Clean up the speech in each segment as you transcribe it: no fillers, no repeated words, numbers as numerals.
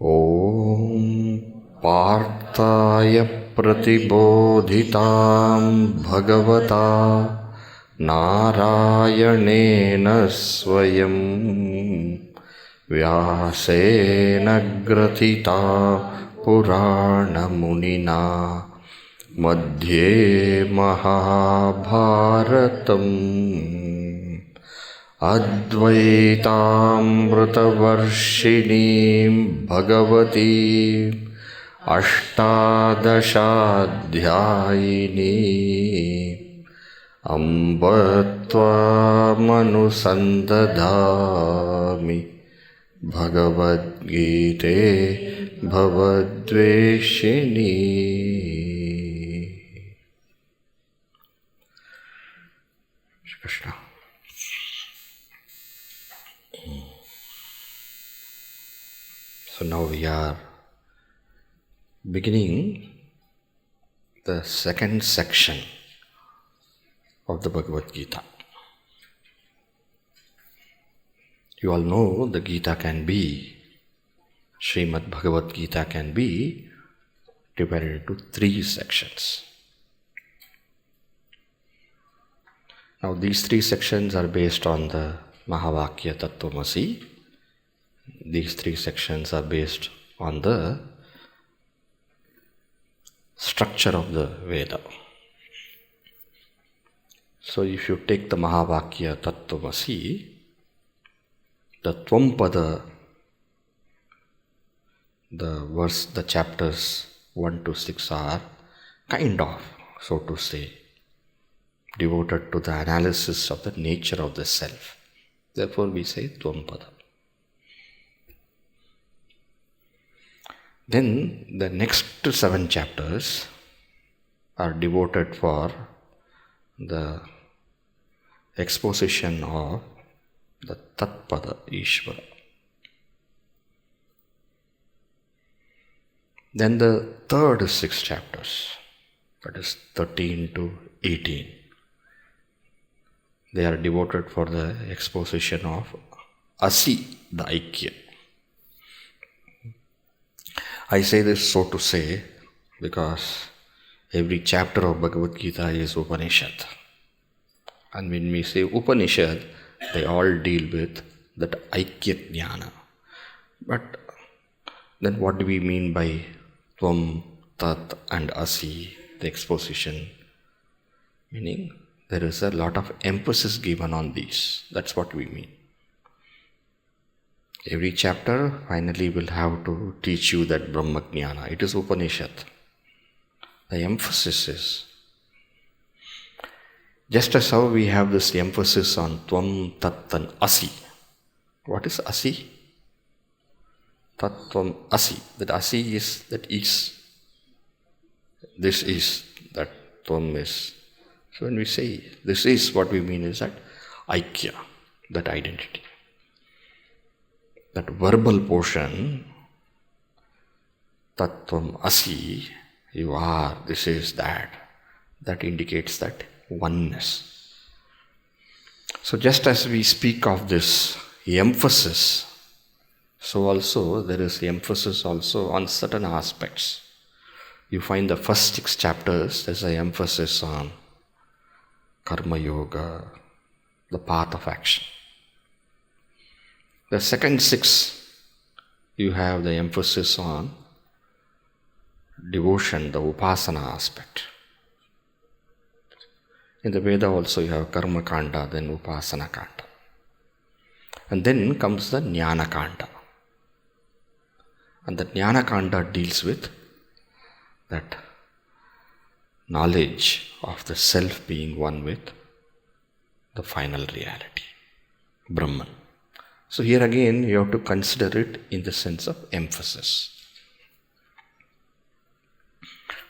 ॐ पार्थाय प्रतिबोधितां भगवता नारायणेन स्वयं व्यासेन ग्रथिता पुराणमुनिना मध्ये महाभारतम् अद्वैतामृतवर्षिणीं भगवती अष्टादशाध्यायिनी अम्ब त्वामनुसन्दधामि भगवद्गीते भवद्वेषिणी. Krishna. So now we are beginning the second section of the Bhagavad Gita. You all know the Gita can be, Srimad Bhagavad Gita can be divided into 3 sections. Now these 3 sections are based on the Mahavakya Tat-Tvam-Asi. These 3 sections are based on the structure of the Veda. So if you take the Mahavakya Tat-Tvam-Asi, the tvam-pada, the chapters 1 to 6 are kind of, so to say, devoted to the analysis of the nature of the self. Therefore we say tvam-pada. Then the next 7 chapters are devoted for the exposition of the tat-pada Ishvara. Then the third 6 chapters, that is 13 to 18, they are devoted for the exposition of Asi, the Aikya. I say this so to say because every chapter of Bhagavad Gita is Upanishad. And when we say Upanishad, they all deal with that Aikya Jnana. But then what do we mean by Tvam, Tat and Asi, the exposition? Meaning there is a lot of emphasis given on these. That's what we mean. Every chapter finally will have to teach you that Brahma Jnana. It is Upanishad. The emphasis is, just as how we have this emphasis on Tvam, Tat and Asi. What is Asi? Tat-Tvam-Asi. That Asi is, that is. This is, that Tvam is. So when we say this is, what we mean is that Aikya, that identity. That verbal portion, Tat-Tvam-Asi, you are, this is that indicates that oneness. So just as we speak of this emphasis, so also there is emphasis also on certain aspects. You find the first 6 chapters, there's an emphasis on Karma Yoga, the path of action. The second 6, you have the emphasis on devotion, the upasana aspect. In the Veda also you have Karma Kanda, then Upasana Kanda. And then comes the Jnana Kanda. And the Jnana Kanda deals with that knowledge of the self being one with the final reality, Brahman. So here again you have to consider it in the sense of emphasis.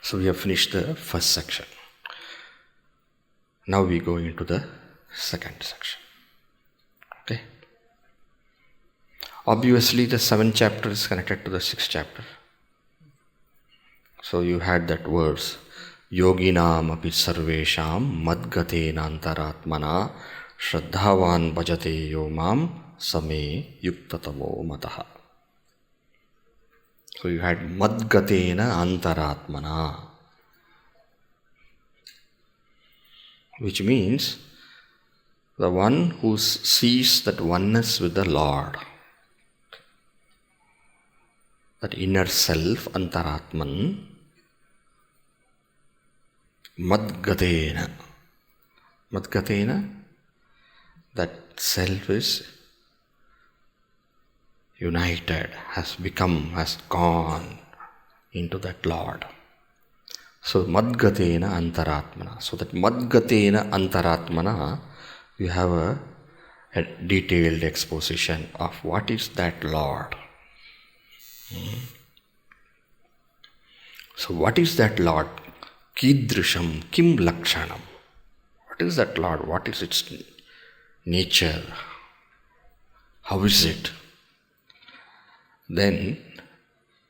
So we have finished the first section. Now we go into the second section. Okay. Obviously the 7th chapter is connected to the 6th chapter. So you had that verse, Yoginam api sarvesham madgatena antaratmana Shraddhavan bhajate yo mam same yuktatamo mataha. So you had madgatena antaratmana, which means the one who sees that oneness with the Lord, that inner self, antaratman, madgatena. Madgatena, that self is united, has gone into that Lord. So madgatena antaratmana. So that madgatena antaratmana, you have a detailed exposition of what is that Lord. So what is that Lord? Kidrisham kim lakshanam. What is that Lord? What is its nature? How is it? Then,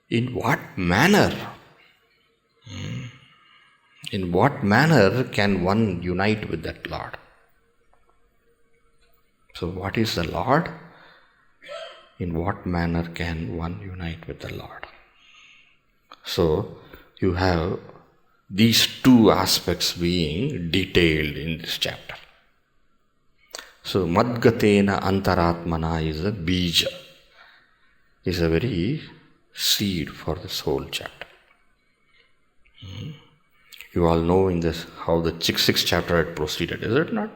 in what manner? In what manner can one unite with that Lord? So what is the Lord? In what manner can one unite with the Lord? So you have these two aspects being detailed in this chapter. So madgatena antaratmana is a bija, is a very seed for this whole chapter. You all know in this how the sixth chapter had proceeded, is it not?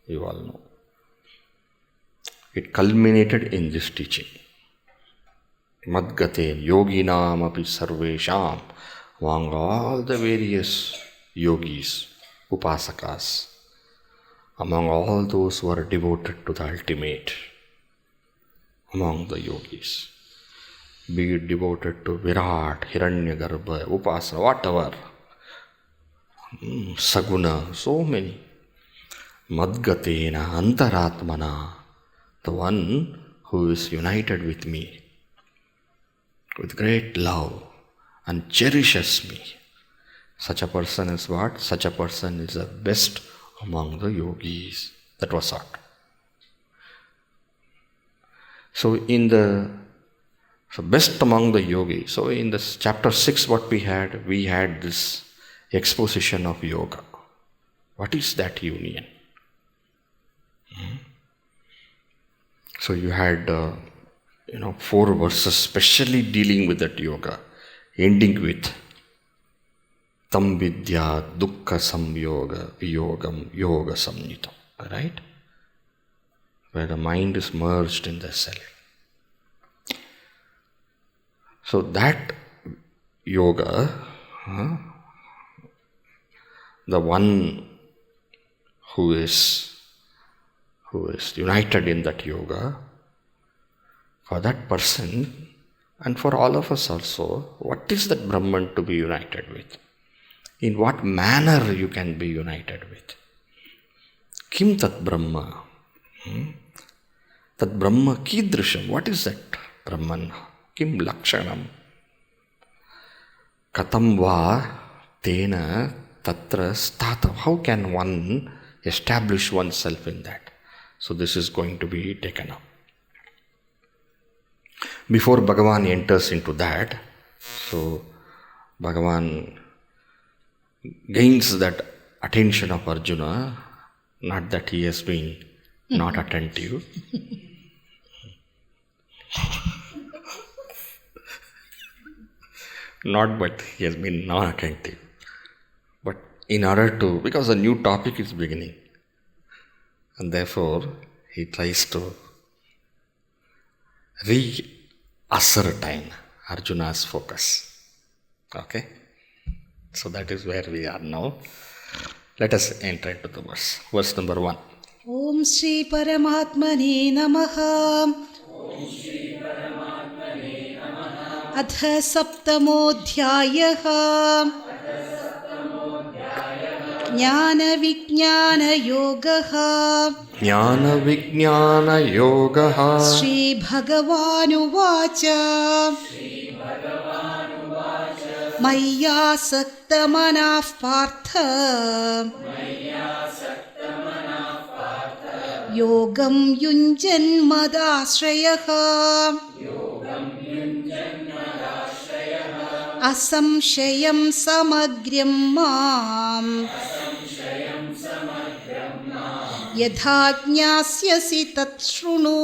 You all know. It culminated in this teaching. Madgaten yoginam api sarvesham, among all the various yogis, upasakas, among all those who are devoted to the ultimate, among the yogis, be it devoted to Virat, Hiranyagarbha, Upasana, whatever, Saguna, so many. Madgatena antaratmana, the one who is united with me with great love and cherishes me. Such a person is what? Such a person is the best among the yogis. That was sought. So best among the yogis. So in this chapter 6 what we had this exposition of yoga. What is that union? So you had 4 verses specially dealing with that yoga, ending with tam vidya dukkha samyoga viyogam yoga samnitam, right? Where the mind is merged in the self. So that yoga, the one who is united in that yoga, for that person and for all of us also, what is that Brahman to be united with? In what manner you can be united with? Kim tat Brahma? Tat Brahma kidrisham. What is that Brahman? Kim lakshanam? Katam va tena tatra stata. How can one establish oneself in that? So this is going to be taken up. Before Bhagavan enters into that, so Bhagavan gains that attention of Arjuna, not that he has been not attentive. Not but he has been not attentive. But in order to, because a new topic is beginning, and therefore he tries to re-ascertain Arjuna's focus. Okay? So that is where we are now. Let us enter into the verse. Verse number 1. Om Shri Paramatmane Namaha. Adha Saptamodhyayaha. Jnana Vijnana Yoga. Jnana Vijnana Yoga. Shri Bhagavanu Vacha. Maya Saktamanaf Partha. Yogam Yunjan Madasrayaha. असंशयं समग्र्यं माम् यथा ज्ञास्यसि तत् शृणु.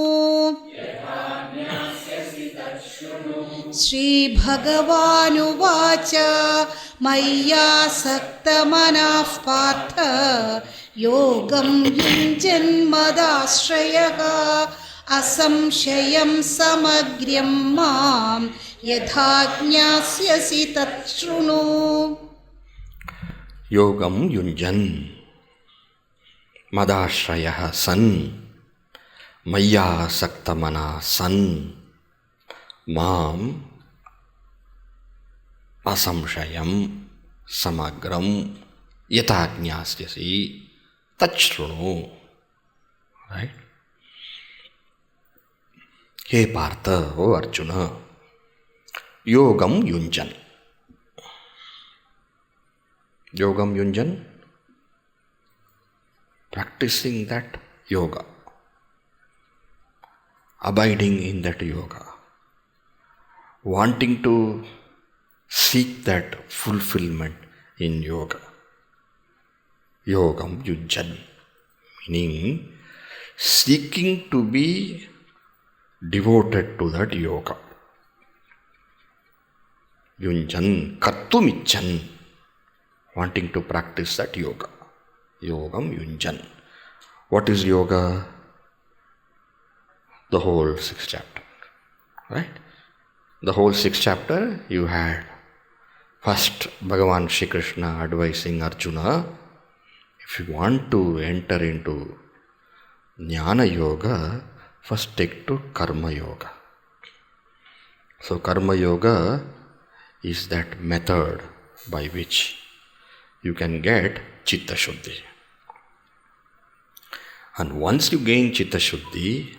श्रीभगवानुवाच मय्यासक्तमनः पार्थ योगं युञ्जन्मदाश्रयः असंशयं समग्र्यं मां यथा ज्ञास्यसि तत् शृणु. योगं युञ्जन् मदाश्रयः सन् मय्यासक्तमनः सन् माम् असंशयं समग्रं यथा ज्ञास्यसि तत् शृणु. Right? हे पार्थ, ओ अर्जुन, योगम युञ्जन्. Yogam Yunjan, practicing that yoga, abiding in that yoga, wanting to seek that fulfillment in yoga. Yogam Yunjan, meaning seeking to be devoted to that yoga. Yunjan, kartumichan, wanting to practice that yoga. Yogam Yunjan. What is yoga? The whole 6th chapter. Right? The whole 6th chapter you had first Bhagavan Shri Krishna advising Arjuna, if you want to enter into Jnana Yoga, first take to Karma Yoga. So Karma Yoga is that method by which you can get Chitta Shuddhi. And once you gain Chitta Shuddhi,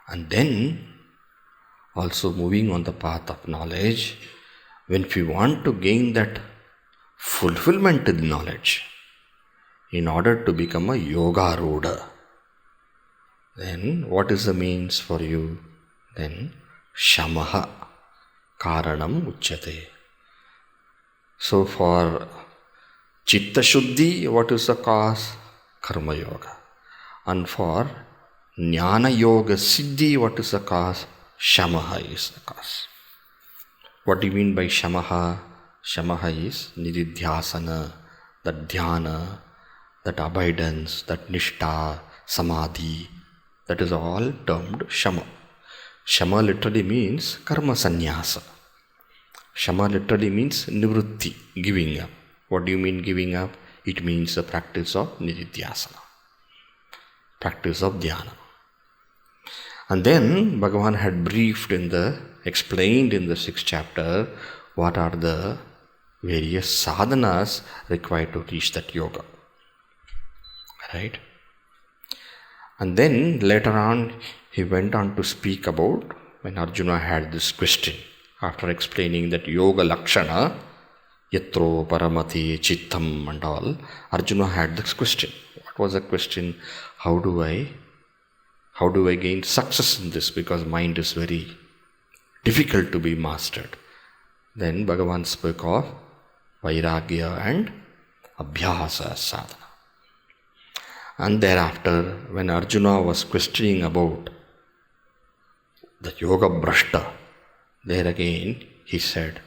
and then also moving on the path of knowledge, when we want to gain that fulfillment in knowledge, in order to become a yoga ruda, then what is the means for you? Then shamaha karanam uchyate. So for Chitta Shuddhi, what is the cause? Karma Yoga. And for Jnana Yoga Siddhi, what is the cause? Shamaha is the cause. What do you mean by Shamaha? Shamaha is Nididhyasana, that dhyana, that abidance, that nishtha, samadhi, that is all termed Shama. Shama literally means karma sannyasa. Shama literally means nivrutti, giving up. What do you mean giving up? It means the practice of nididhyasana, practice of dhyana. And then Bhagavan had explained in the 6th chapter what are the various sadhanas required to reach that yoga. Right? And then later on he went on to speak about when Arjuna had this question. After explaining that yoga lakshana, yatro paramati chittam and all, Arjuna had this question. What was the question? How do I gain success in this? Because mind is very difficult to be mastered. Then Bhagavan spoke of vairagya and abhyasa sadhana. And thereafter, when Arjuna was questioning about the yoga brashta, there again he said,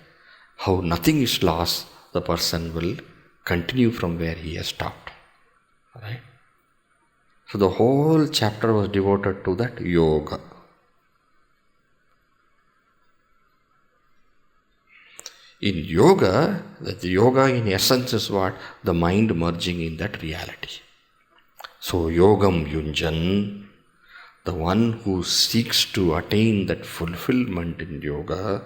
how nothing is lost, the person will continue from where he has stopped. Right? So the whole chapter was devoted to that yoga. In yoga, the yoga in essence is what? The mind merging in that reality. So yogam yunjan, the one who seeks to attain that fulfillment in yoga,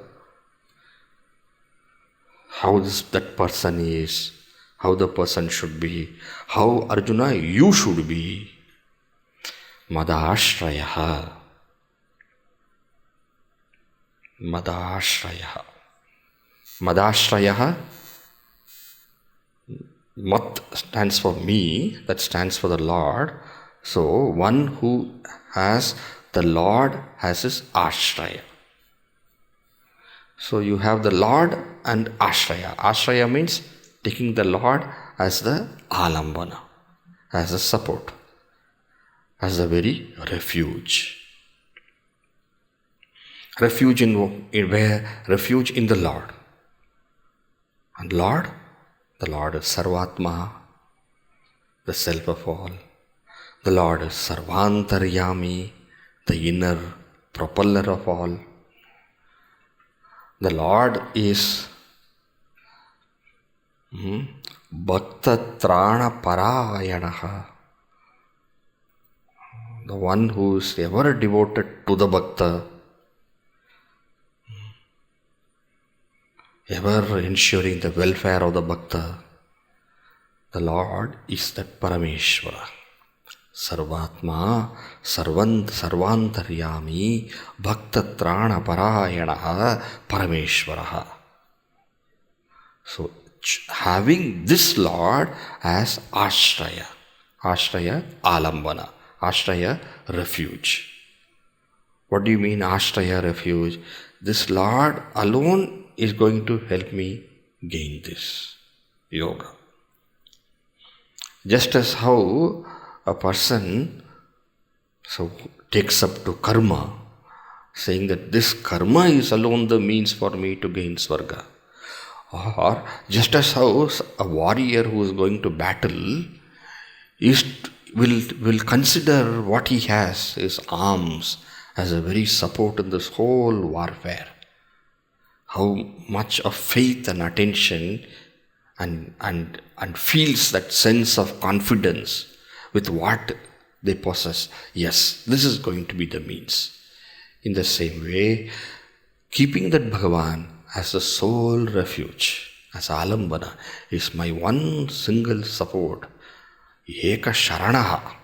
how that person is, how the person should be, how Arjuna you should be. Madashrayaha. Madashrayaha. Madashrayaha. Mat stands for me, that stands for the Lord. So one who has the Lord as his ashraya. So you have the Lord and Ashraya. Ashraya means taking the Lord as the alambana, as a support, as the very refuge. Refuge in where? Refuge in the Lord. And Lord, the Lord is Sarvatma, the self of all. The Lord is Sarvantaryami, the inner propeller of all. The Lord is Bhakta-Trana-Parayanaha, the one who is ever devoted to the Bhakta, ever ensuring the welfare of the Bhakta. The Lord is that Parameshvara. Sarvatma, Sarvantaryami, Bhakta-Trana-Parayanaha, Parameshvaraha. So, having this Lord as Ashraya. Ashraya, Alambana. Ashraya, refuge. What do you mean Ashraya, refuge? This Lord alone is going to help me gain this yoga. Just as how a person takes up to karma, saying that this karma is alone the means for me to gain Swarga. Or just as how a warrior who is going to battle will consider what he has, his arms, as a very support in this whole warfare. How much of faith and attention and feels that sense of confidence with what they possess. Yes, this is going to be the means. In the same way, keeping that Bhagavan as the sole refuge, as Alambana, is my one single support. Eka Sharanaha,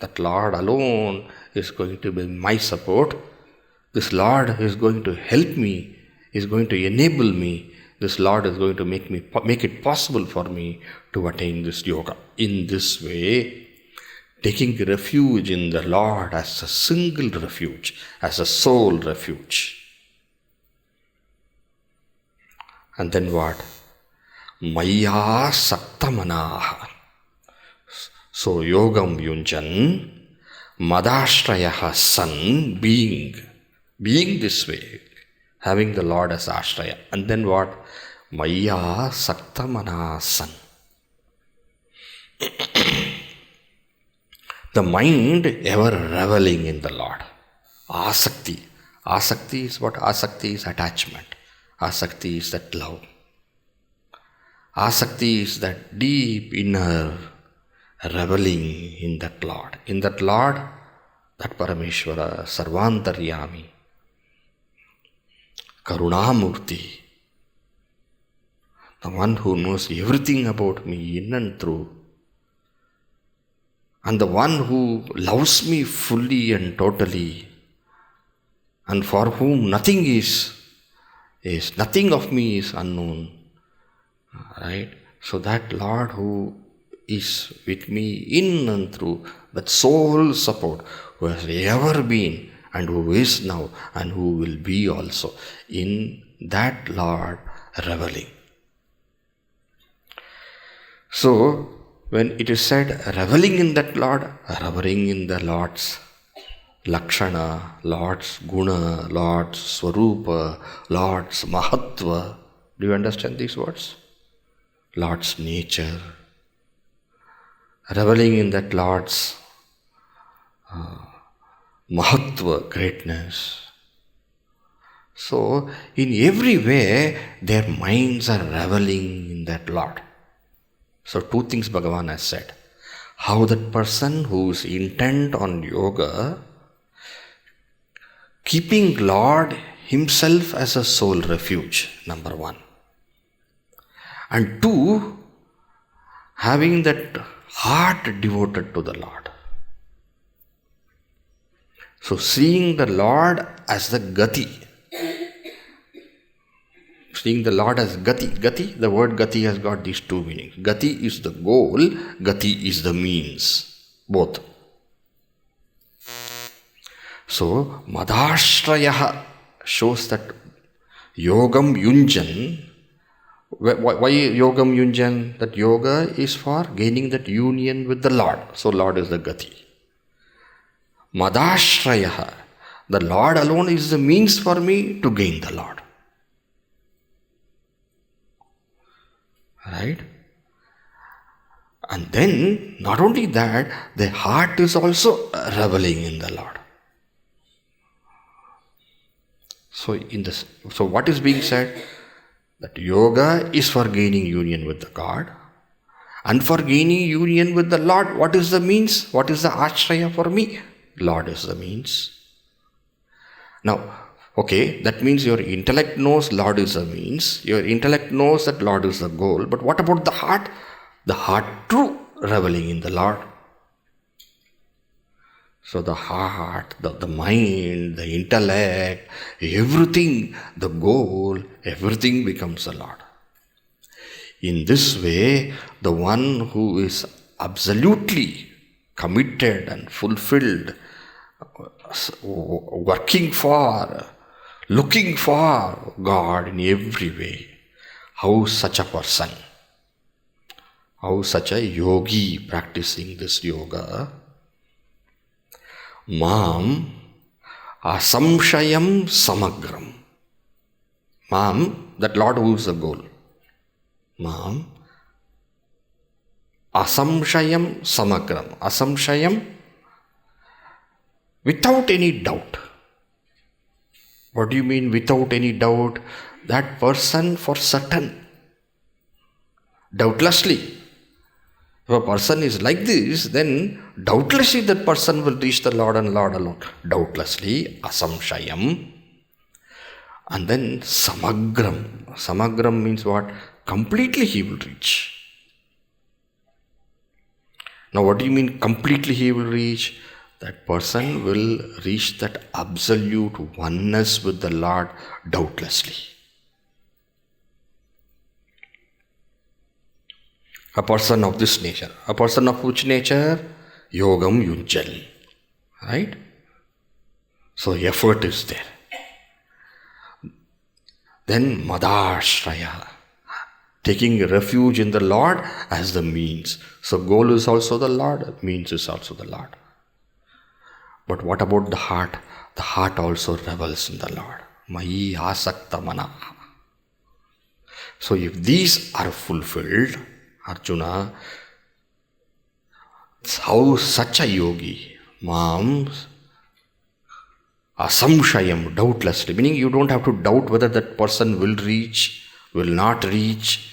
that Lord alone is going to be my support. This Lord is going to help me, is going to enable me. This Lord is going to make it possible for me to attain this yoga. In this way, taking refuge in the Lord as a single refuge, as a sole refuge. And then what? Maya saktamanaha. So yogam yunjan, madashrayaha san, being this way, having the Lord as ashraya. And then what? Maya saktamana san. The mind ever reveling in the Lord. Asakti. Asakti is what? Asakti is attachment. Asakti is that love. Asakti is that deep inner reveling in that Lord. In that Lord, that Parameshvara, Sarvantaryami, Karunamurti, the one who knows everything about me in and through, and the one who loves me fully and totally, and for whom nothing of me is unknown. Right? So that Lord who is with me in and through, that sole support, who has ever been and who is now and who will be also, in that Lord reveling. So, when it is said reveling in that Lord, reveling in the Lord's Lakshana, Lord's Guna, Lord's Swarupa, Lord's Mahatva. Do you understand these words? Lord's nature. Reveling in that Lord's Mahatva, greatness. So, in every way, their minds are reveling in that Lord. So, two things Bhagavan has said. How that person who is intent on yoga, keeping Lord himself as a sole refuge, number one. And two, having that heart devoted to the Lord. So seeing the Lord as the Gati. Seeing the Lord as Gati. Gati, the word Gati has got these two meanings. Gati is the goal, Gati is the means. Both. So, Madashrayaha shows that Yogam yunjan. Why yogam yunjan? That yoga is for gaining that union with the Lord. So Lord is the gati. Madashrayaha. The Lord alone is the means for me to gain the Lord. Right? And then, not only that, the heart is also reveling in the Lord. So what is being said? That yoga is for gaining union with the God. And for gaining union with the Lord, what is the means? What is the ashraya for me? Lord is the means. Now, okay, that means your intellect knows Lord is the means. Your intellect knows that Lord is the goal. But what about the heart? The heart too reveling in the Lord. So the heart, the mind, the intellect, everything, the goal, everything becomes the Lord. In this way, the one who is absolutely committed and fulfilled, working for, looking for God in every way, how such a person, how such a yogi practicing this yoga, Mam asamshayam samagram. Mam, that Lord who is the goal. Mam asamshayam samagram. Asamshayam, without any doubt. What do you mean without any doubt? That person for certain. Doubtlessly. If a person is like this, then doubtlessly that person will reach the Lord and Lord alone. Doubtlessly, asamshayam. And then samagram. Samagram means what? Completely he will reach. Now what do you mean completely he will reach? That person will reach that absolute oneness with the Lord doubtlessly. A person of this nature. A person of which nature? Yogam yunjan. Right? So effort is there. Then madashraya. Taking refuge in the Lord as the means. So goal is also the Lord, means is also the Lord. But what about the heart? The heart also revels in the Lord. Mayi asakta manaha. So if these are fulfilled, Arjuna, how such a yogi, Mam asamshayam, doubtlessly, meaning you don't have to doubt whether that person will reach, will not reach,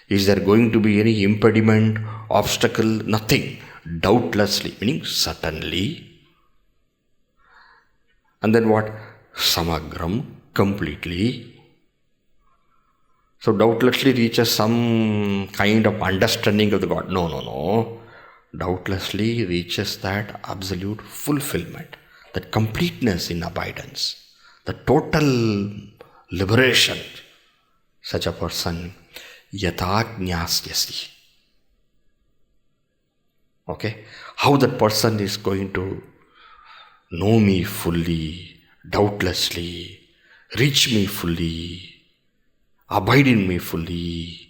is there going to be any impediment, obstacle, nothing. Doubtlessly, meaning certainly. And then what? Samagram, completely. So doubtlessly reaches some kind of understanding of the God. No. Doubtlessly reaches that absolute fulfillment, that completeness in abidance, the total liberation. Such a person, yatha-jnasyasi. Okay? How that person is going to know me fully, doubtlessly, reach me fully, abide in me fully.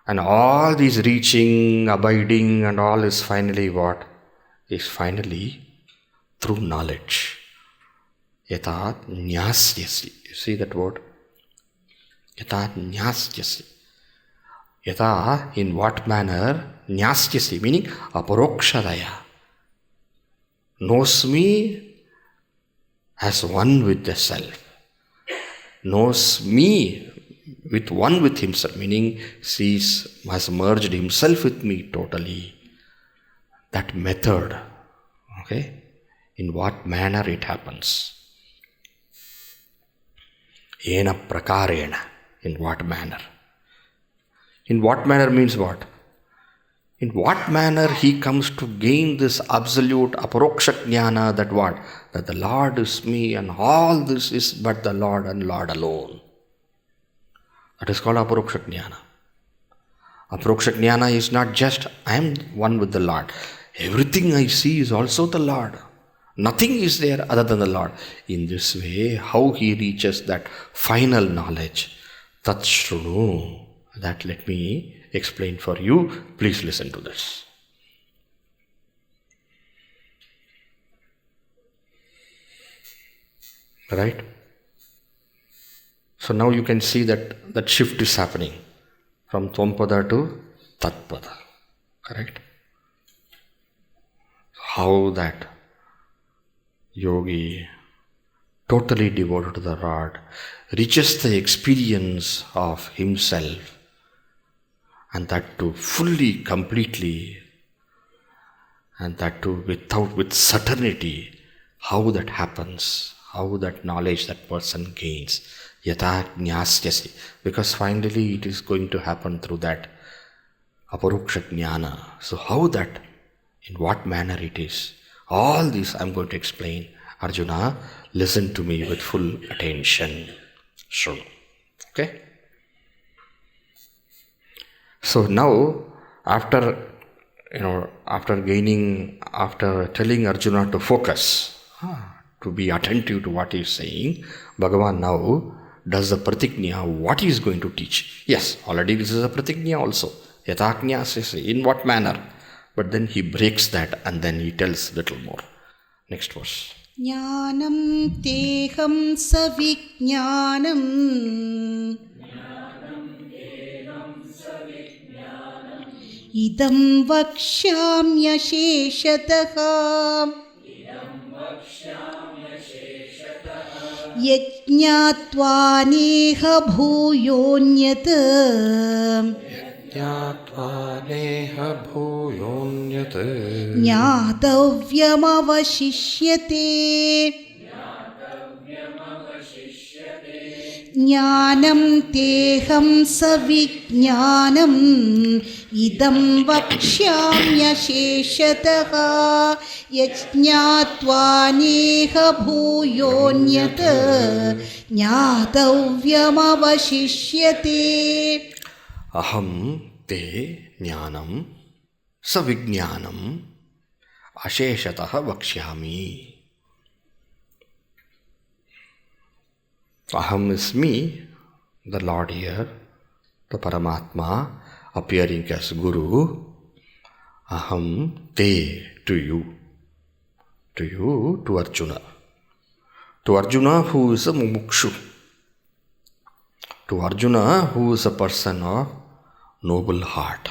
And all these reaching, abiding and all is finally what? Is finally through knowledge. Yatha-jnasyasi. You see that word? Yatha-jnasyasi. Yatha, in what manner? Jnasyasi, meaning apara-prakriti. Knows me as one with the self. Knows me with one with himself, meaning has merged himself with me totally. That method, okay, in what manner it happens. Ena prakarena, in what manner. In what manner means what? In what manner he comes to gain this absolute apara-prakriti jnana, that what? That the Lord is me and all this is but the Lord and Lord alone. That is called apara-prakriti jnana. Apara-prakriti jnana is not just I am one with the Lord. Everything I see is also the Lord. Nothing is there other than the Lord. In this way, how he reaches that final knowledge, tat-shrunu, that let me explain for you. Please listen to this. Right? So now you can see that shift is happening from tvam-pada to tat-pada. Correct? How that yogi, totally devoted to the Lord, reaches the experience of himself, and that too fully, completely, and that too with certainty. How that happens, how that knowledge that person gains. Yata jnasyasi. Because finally it is going to happen through that apara-prakriti. So how that, in what manner it is, all this I am going to explain. Arjuna, listen to me with full attention. Sure. Okay? So now, after telling Arjuna to focus, to be attentive to what he is saying, Bhagavan now does the pratiknya, what he is going to teach. Yes, already this is a pratiknya also. Yataknyasya, in what manner? But then he breaks that and then he tells little more. Next verse. Jnanam teham savijnanam idam vakshamya sheshataha yajñātvā neha bhūyonyat ज्ञातव्यमवशिष्यते ज्ञानं तेहं सविज्ञानम् इदं वक्ष्याम्यशेषतः यज्ञात्वा नेह भूयोऽन्यत् ज्ञातव्यमवशिष्यते Aham te jnanam savijnanam asheshataha vakshyami. Aham is me, the Lord here, the Paramatma, appearing as Guru. Aham te, to you, to Arjuna. To Arjuna who is a Mumukshu. To Arjuna who is a person of noble heart.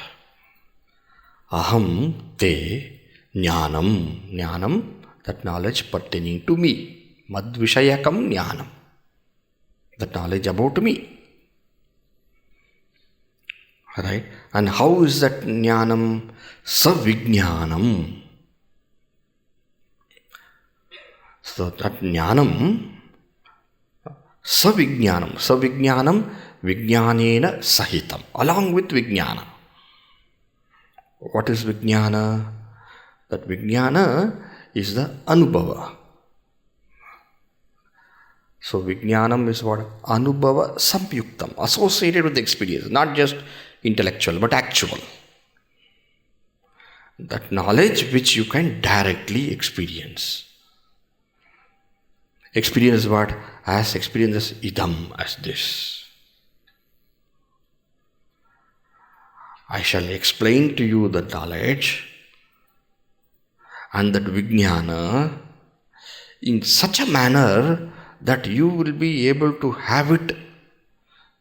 Aham te jnanam. Jnanam, that knowledge pertaining to me. Madvishayakam jnanam. That knowledge about me. Right? And how is that jnanam? Savijnanam. So that jnanam, savijnanam. Savijnanam, vijnanena sahitam. Along with vijnana. What is vijnana? That vijnana is the anubhava. So vijnanam is what? Anubhava samyuktam. Associated with the experience. Not just intellectual, but actual. That knowledge which you can directly experience. Experience what? As experiences idam, as this. I shall explain to you the knowledge and that vijnana in such a manner that you will be able to have it.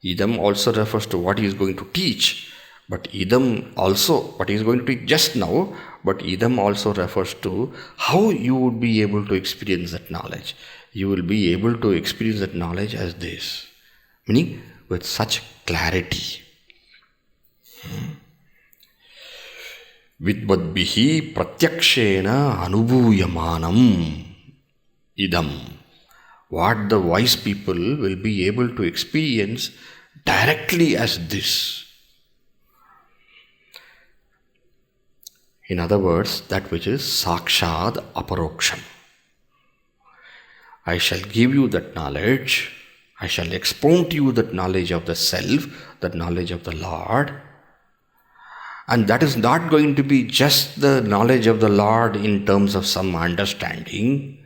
Idam also refers to what he is going to teach, but idam also, what he is going to teach just now, but idam also refers to how you would be able to experience that knowledge. You will be able to experience that knowledge as this, meaning with such clarity. Vidvadbihi pratyakshena anubhuyamanam idam. What the wise people will be able to experience directly as this. In other words, that which is sakshad aparoksham. I shall give you that knowledge. I shall expound to you that knowledge of the self, that knowledge of the Lord. And that is not going to be just the knowledge of the Lord in terms of some understanding.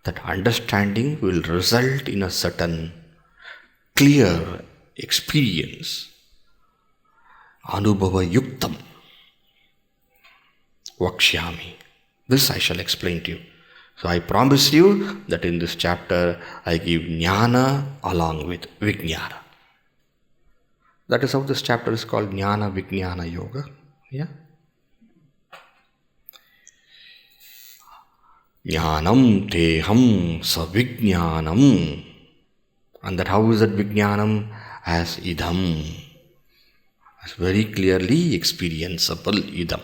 That understanding will result in a certain clear experience. Anubhava yuktam vakshyami. This I shall explain to you. So I promise you that in this chapter I give jnana along with vijnana. That is how this chapter is called Jnana Vijnana Yoga. Yeah. Jnanam teham savijnanam. And that how is that vijnanam? As idam. As very clearly experienceable idam.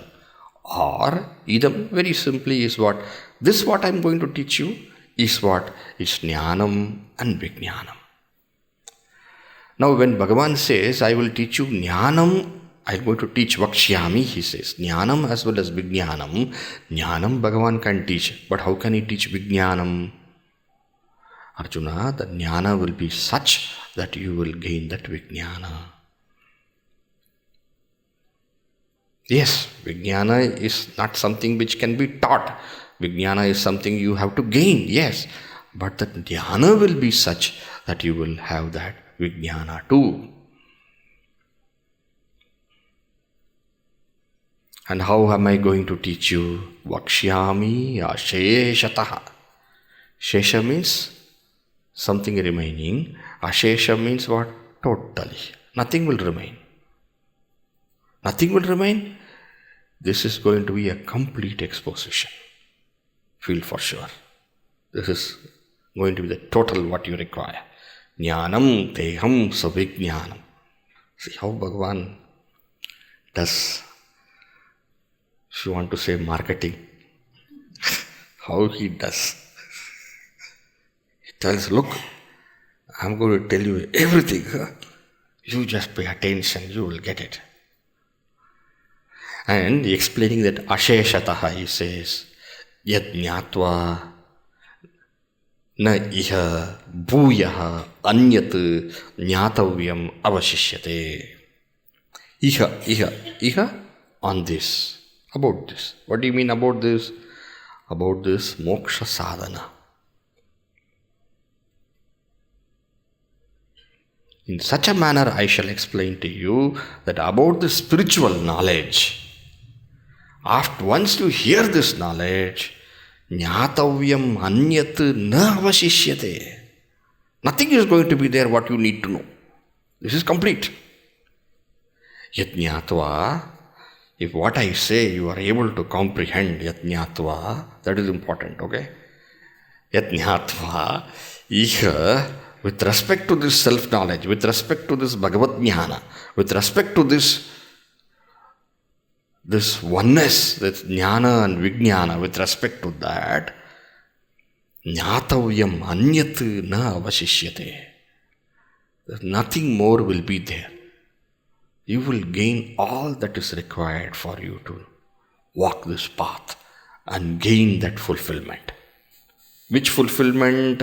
Or idam very simply is what? This what I am going to teach you is what? Is jnanam and vijnanam. Now when Bhagavan says, I will teach you jnanam, I am going to teach vakshyami, he says. Jnanam as well as vijnanam. Jnanam Bhagavan can teach. But how can he teach vijnanam? Arjuna, the jnana will be such that you will gain that vijnana. Yes, vijnana is not something which can be taught. Vijnana is something you have to gain, yes. But the jnana will be such that you will have that vijnana too. And how am I going to teach you? Vakshyami asheshataha. Shesha means something remaining. Ashesha means what? Totally. Nothing will remain. Nothing will remain. This is going to be a complete exposition. Feel for sure. This is going to be the total what you require. Jnanam teham savijnanam. See how Bhagavan does, if you want to say marketing, how he does. He tells, look, I'm going to tell you everything. You just pay attention, you will get it. And explaining that asheshataha, he says, yad jnatva na iha bhuyaha anyat jnatavyam avashishyate. Iha on this, about this. What do you mean about this? About this moksha sadhana. In such a manner I shall explain to you that about the spiritual knowledge. After once you hear this knowledge, jnatavyam anyat na avashishyate. Nothing is going to be there what you need to know. This is complete. Yat jnatva, if what I say you are able to comprehend, yat jnatva, that is important, okay? Yat jnatva, iha, with respect to this self-knowledge, with respect to this Bhagavad Jnana, with respect to this oneness, that jnana and vijnana, with respect to that, jnatavyam anyat na avashishyate. Nothing more will be there. You will gain all that is required for you to walk this path and gain that fulfillment. Which fulfillment?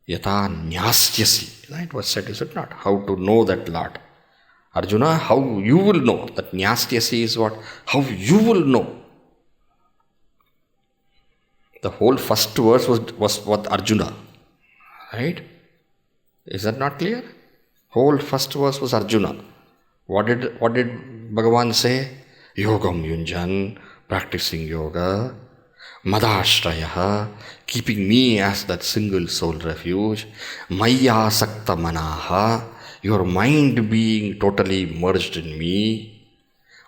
Yata nyastyasi. Right? Was said, is it not? How to know that Lord. Arjuna, how you will know. That nyastyasi is what? How you will know. The whole first verse was what Arjuna. Right? Is that not clear? Whole first verse was Arjuna. What did Bhagavan say? Yogam yunjan, practicing yoga. Madashrayaha, keeping me as that single soul refuge. Maya sakta manaha, your mind being totally merged in me.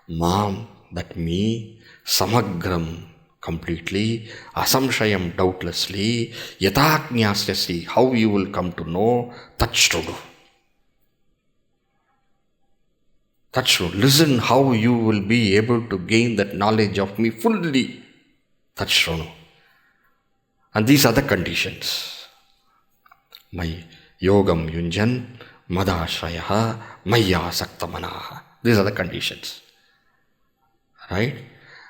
Mam, that me. Samagram, completely. Asamshayam, doubtlessly. Yataknyasyasi, how you will come to know. Tachrudu. Tachrudu. Listen how you will be able to gain that knowledge of me fully. Tachrudu. And these are the conditions. My yogam yunjan, madashrayaha, maya saktamanaha. These are the conditions. Right?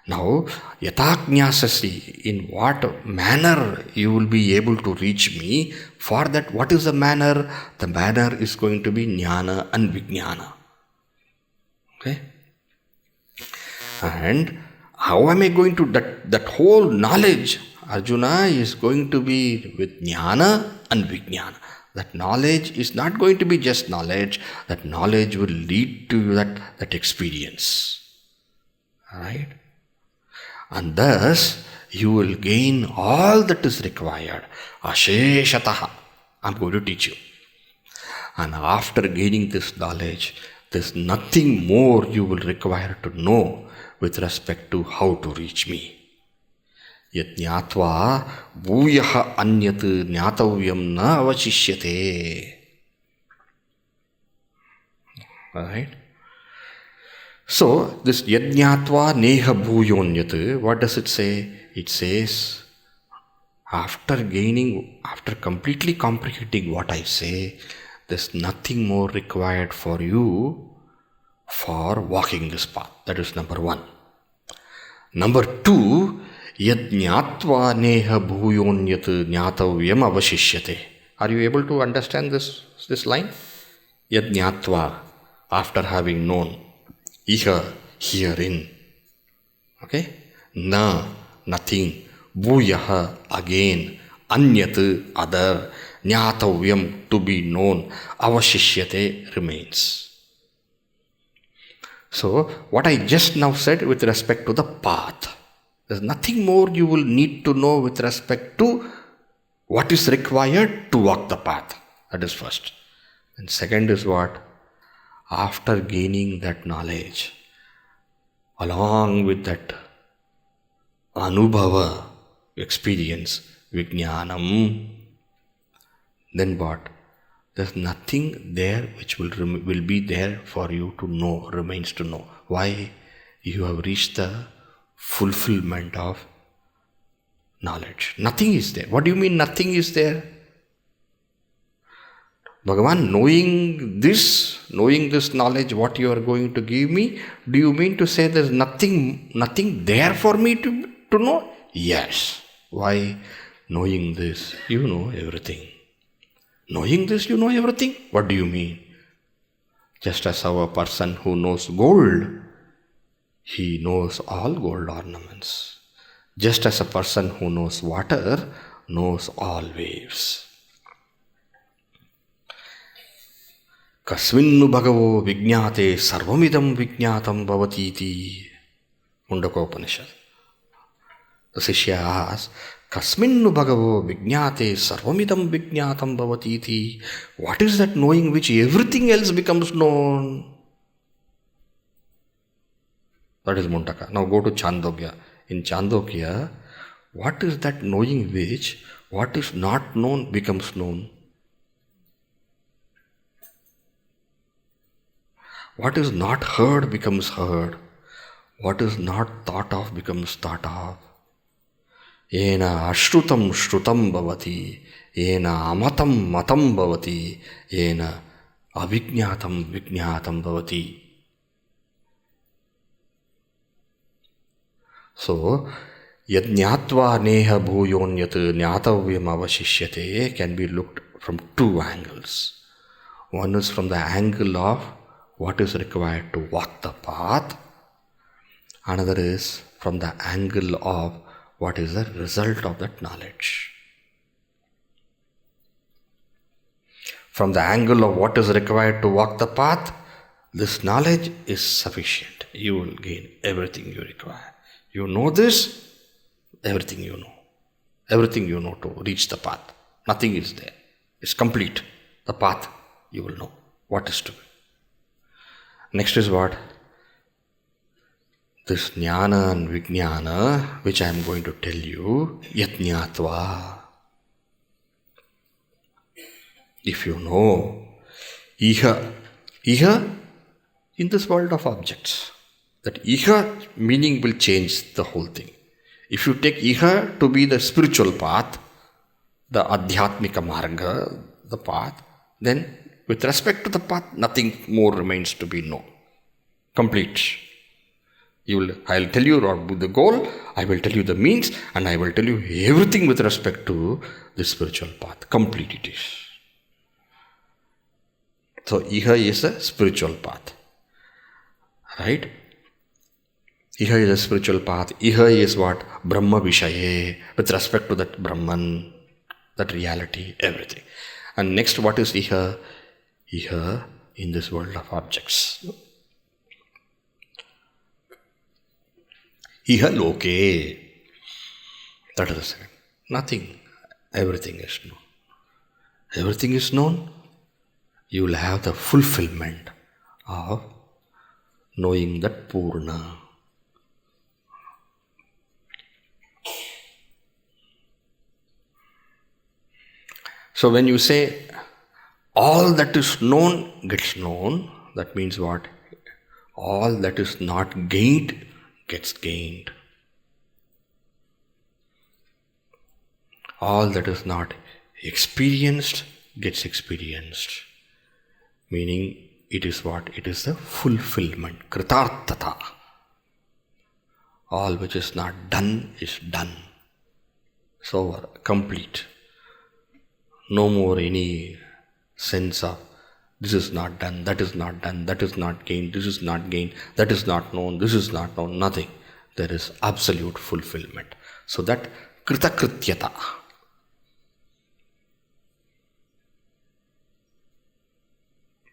Now, yataknyasasi, in what manner you will be able to reach me? For that, what is the manner? The manner is going to be jnana and vijnana. Okay? And how am I going to, that whole knowledge, Arjuna, is going to be with Jnana and Vijnana. That knowledge is not going to be just knowledge. That knowledge will lead to that experience. Alright? And thus, you will gain all that is required. Asheshataha. I'm going to teach you. And after gaining this knowledge, there's nothing more you will require to know with respect to how to reach me. Yajñātvā bhūyaha anyat jñātavyam na avashishyate. Alright? So, this yajñātvā neha bhūyonyat, what does it say? It says, after completely comprehending what I say, there's nothing more required for you for walking this path. That is number one. Number two, yajñātvā neha bhūyonyat jñātavyam avashishyate. Are you able to understand this line? Yajñātvā, after having known. Iha, herein. Okay? Na, nothing. Bhuyaha, again. Anyat, other. Jnātavyam, to be known. Avashishyate, remains. So, what I just now said with respect to the path, there's nothing more you will need to know with respect to what is required to walk the path. That is first. And second is what? After gaining that knowledge, along with that anubhava, experience, vijnanam, then what? There's nothing there which will be there for you to know, remains to know. Why? You have reached the fulfillment of knowledge. Nothing is there. What do you mean nothing is there? Bhagavan, knowing this knowledge, what you are going to give me, do you mean to say there's nothing there for me to know? Yes. Why? Knowing this, you know everything. Knowing this, you know everything? What do you mean? Just as how a person who knows gold, he knows all gold ornaments. Just as a person who knows water, knows all waves. Kasminnu bhagavo vijñāte sarvamidam vijñātam bhavatiti. Mundakopanishad. The Sishya asks, Kasminnu bhagavo vijñāte sarvamidam vijñātam bhavatiti. What is that knowing which everything else becomes known? That is Mundaka. Now go to Chandogya. In Chandogya, what is that knowing which what is not known becomes known? What is not heard becomes heard. What is not thought of becomes thought of. Yena ashrutam shrutam bhavati. Yena amatam matam bhavati. Yena avijñātam vijñātam bhavati. So, yajñātvā neha bhūyonyat jñātavyam avashishyate can be looked from two angles. One is from the angle of what is required to walk the path. Another is from the angle of what is the result of that knowledge. From the angle of what is required to walk the path, this knowledge is sufficient. You will gain everything you require. You know this, everything you know. Everything you know to reach the path. Nothing is there. It's complete. The path, you will know what is to be. Next is what? This jnana and vijnana, which I am going to tell you, yajñātvā. If you know, iha in this world of objects, that iha meaning will change the whole thing. If you take iha to be the spiritual path, the adhyatmika marga, the path, then with respect to the path, nothing more remains to be known. Complete. I will tell you the goal, I will tell you the means, and I will tell you everything with respect to the spiritual path. Complete it is. So, iha is a spiritual path. Right? Iha is a spiritual path. Iha is what? Brahma Vishaye, with respect to that Brahman, that reality, everything. And next, what is Iha? Iha in this world of objects. Iha loke. That is the second. Nothing. Everything is known. Everything is known. You will have the fulfillment of knowing that Purna. So when you say all that is known gets known, that means what? All that is not gained gets gained. All that is not experienced gets experienced. Meaning, it is what? It is the fulfillment. Kritartata. All which is not done is done. It's over. Complete. No more any sense of this is not done, that is not done, that is not gained, this is not gained, that is not known, this is not known, nothing. There is absolute fulfillment. So that kritakrityata.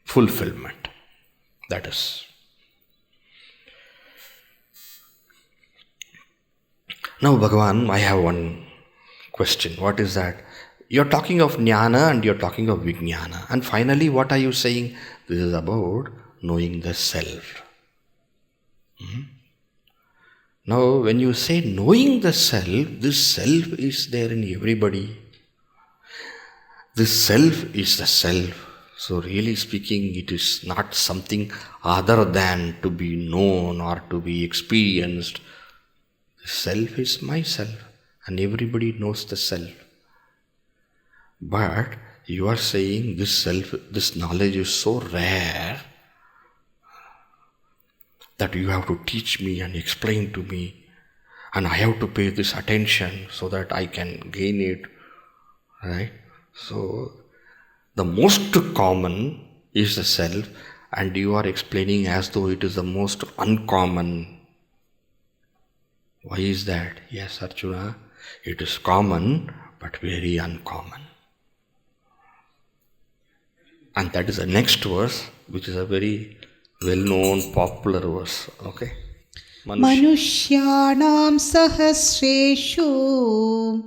Fulfillment. That is. Now Bhagavan, I have one question. What is that? You're talking of jnana and you're talking of vijnana. And finally, what are you saying? This is about knowing the self. Now, when you say knowing the self, this self is there in everybody. This self is the self. So really speaking, it is not something other than to be known or to be experienced. The self is myself and everybody knows the self. But you are saying this self, this knowledge is so rare that you have to teach me and explain to me, and I have to pay this attention so that I can gain it, right? So the most common is the self, and you are explaining as though it is the most uncommon. Why is that? Yes, Arjuna, it is common but very uncommon. And that is the next verse, which is a very well-known, popular verse. Okay? Manushyanam Sahasreshu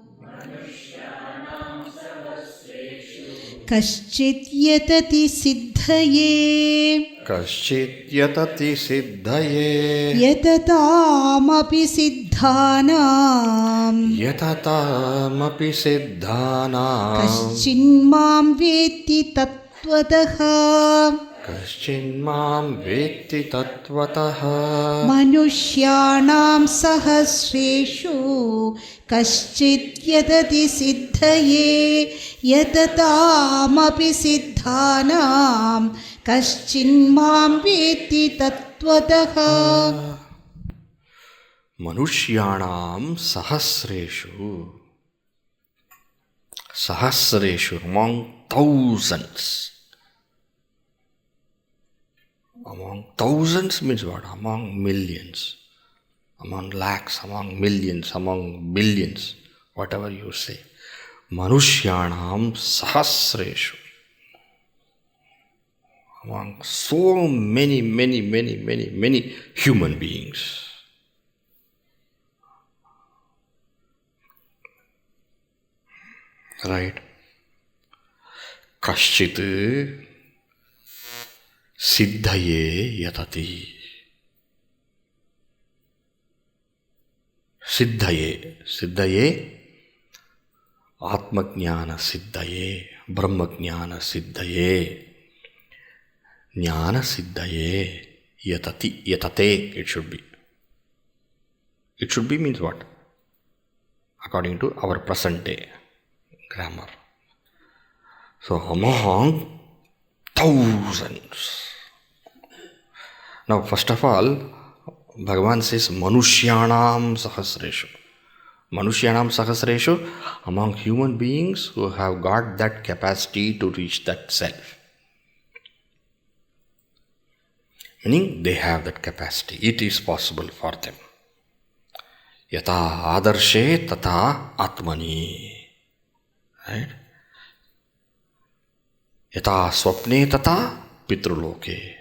Kaschit yatati siddhaye Kaschit yatati siddhaye Yatatam-api siddhanam Yatatam-api siddhanam Kaschin mam veti tat-pada Kaschin mam vetti tat-pada Manushyanam Sahasreshu Kaschit yatati siddhaye Yatatam-api siddhanam Kaschin mam veti tat-pada Manushyanam Sahasreshu. Sahasreshu, among thousands. Among thousands means what? Among millions, among lakhs, among millions, among billions, whatever you say. Manushyanam Sahasreshu. Among so many human beings. Right? Kaschit siddhaye yatati. Siddhaye, Atma-jnana siddhaye, Brahma-jnana siddhaye, Jnana siddhaye, yatate, it should be. It should be means what? According to our present day grammar. So among thousands. Now first of all, Bhagavan says Manushyanam Sahasreshu. Manushyanam Sahasreshu, among human beings who have got that capacity to reach that self. Meaning they have that capacity. It is possible for them. Yata adarshe tata atmani. Right? Yata swapne tata pitruloke.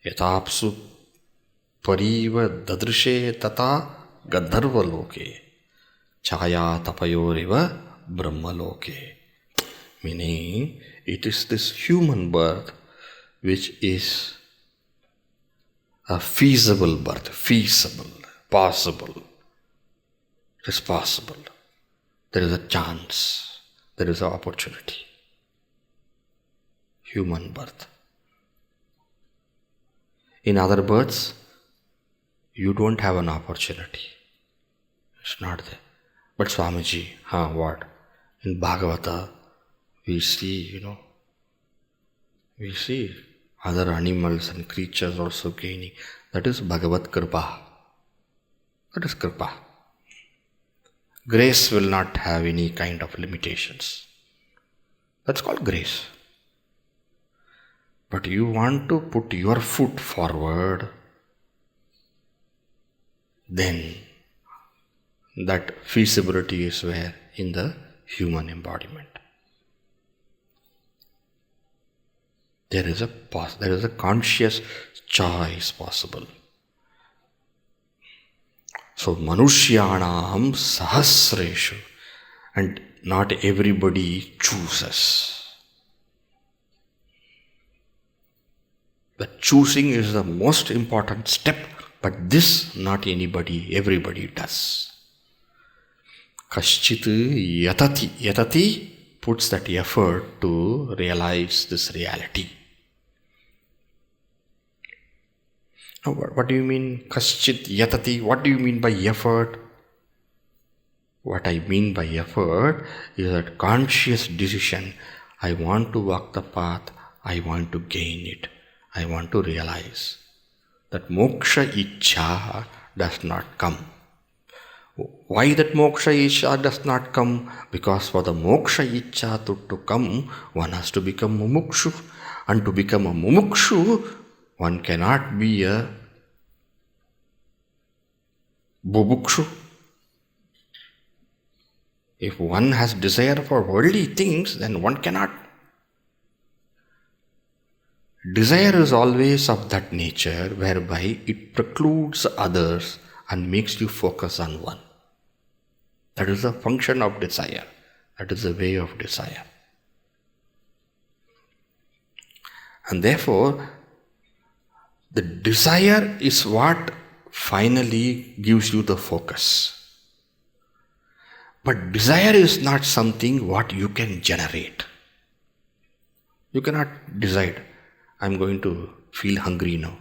Yatapsu pariva dadrishe tata gandharva loke. Chaya tapayoriva brahmaloke. Meaning, it is this human birth which is a feasible birth, feasible, possible. It is possible. There is a chance. There is an opportunity. Human birth. In other births, you don't have an opportunity. It's not there. But Swamiji, what? In Bhagavata, we see, we see other animals and creatures also gaining. That is Bhagavad Kripa. That is Kripa. Grace will not have any kind of limitations. That's called grace. But you want to put your foot forward, then that feasibility is where? In the human embodiment. There is a conscious choice possible. So Manushyanam Sahasreshu, and not everybody chooses. The choosing is the most important step, but this not everybody does. Kaschit yatati. Yatati puts that effort to realize this reality. Now, what do you mean kaschit yatati? What do you mean by effort? What I mean by effort is that conscious decision. I want to walk the path. I want to gain it. I want to realize that moksha ichcha does not come. Why that moksha ichcha does not come? Because for the moksha ichcha to come, one has to become mumukshu. And to become a mumukshu, one cannot be a bubukshu. If one has desire for worldly things, then one cannot. Desire is always of that nature whereby it precludes others and makes you focus on one. That is the function of desire. That is the way of desire. And therefore, the desire is what finally gives you the focus. But desire is not something what you can generate. You cannot decide, I'm going to feel hungry now.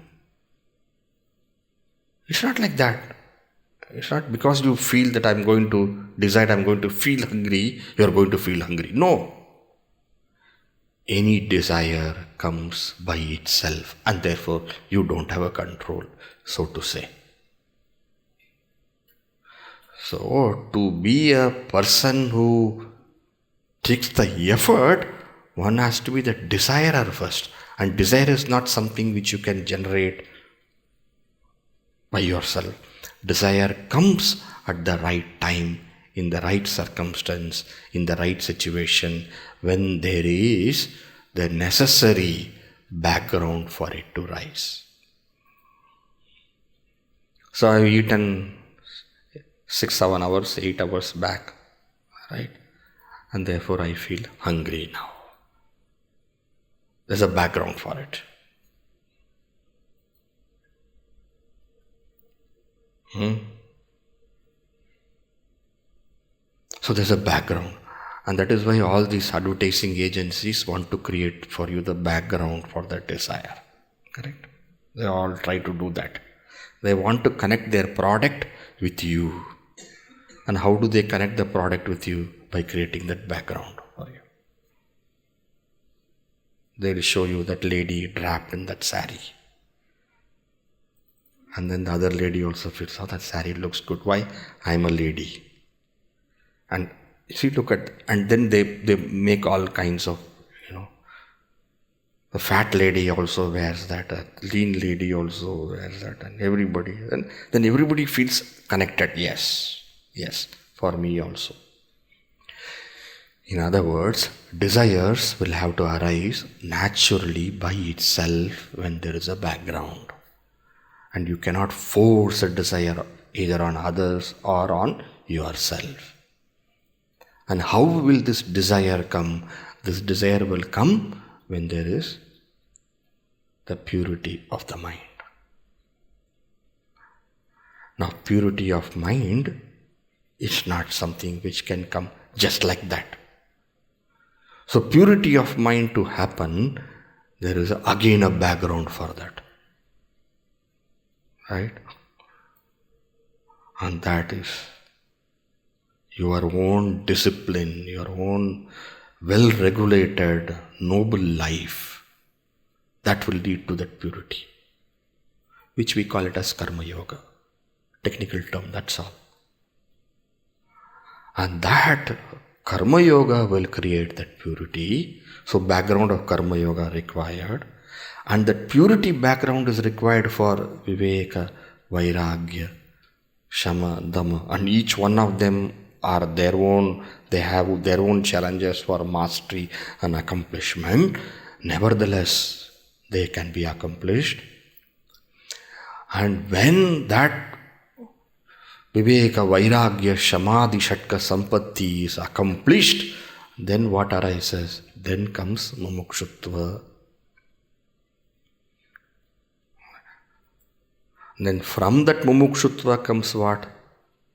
It's not like that. It's not because you feel that I'm going to decide I'm going to feel hungry, you're going to feel hungry. No. Any desire comes by itself and therefore you don't have a control, so to say. So, to be a person who takes the effort, one has to be the desirer first. And desire is not something which you can generate by yourself. Desire comes at the right time, in the right circumstance, in the right situation, when there is the necessary background for it to rise. So I've eaten 6, 7 hours, 8 hours back, right? And therefore I feel hungry now. There's a background for it. So there's a background. And that is why all these advertising agencies want to create for you the background for that desire. Correct? They all try to do that. They want to connect their product with you. And how do they connect the product with you? By creating that background for you. They will show you that lady wrapped in that sari. And then the other lady also feels, oh, that sari looks good. Why? I'm a lady. And if you look at, and then they make all kinds of, The fat lady also wears that, a lean lady also wears that, and everybody. And then everybody feels connected. Yes, for me also. In other words, desires will have to arise naturally by itself when there is a background. And you cannot force a desire either on others or on yourself. And how will this desire come? This desire will come when there is the purity of the mind. Now, purity of mind is not something which can come just like that. So, purity of mind to happen, there is again a background for that. Right? And that is your own discipline, your own well-regulated, noble life. That will lead to that purity, which we call it as karma yoga. Technical term, that's all. And that karma yoga will create that purity. So background of karma yoga required. And that purity background is required for viveka, vairagya, shama, dhamma. And each one of them are their own, they have their own challenges for mastery and accomplishment. Nevertheless, they can be accomplished. And when that viveka, vairagya, samadhi, shatka, sampatti is accomplished, then what arises? Then comes Mumukshutva. Then from that Mumukshutva comes what?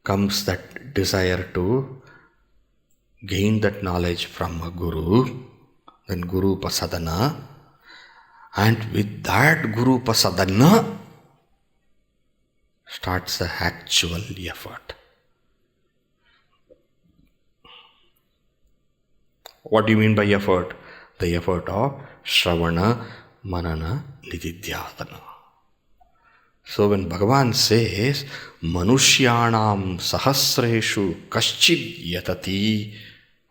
Comes that desire to gain that knowledge from a guru, then guru pasadana. And with that guru pasadana starts the actual effort. What do you mean by effort? The effort of Shravana, Manana, Nididhyasana. So when Bhagavan says, Manushyanam Sahasreshu Kaschid Yatati,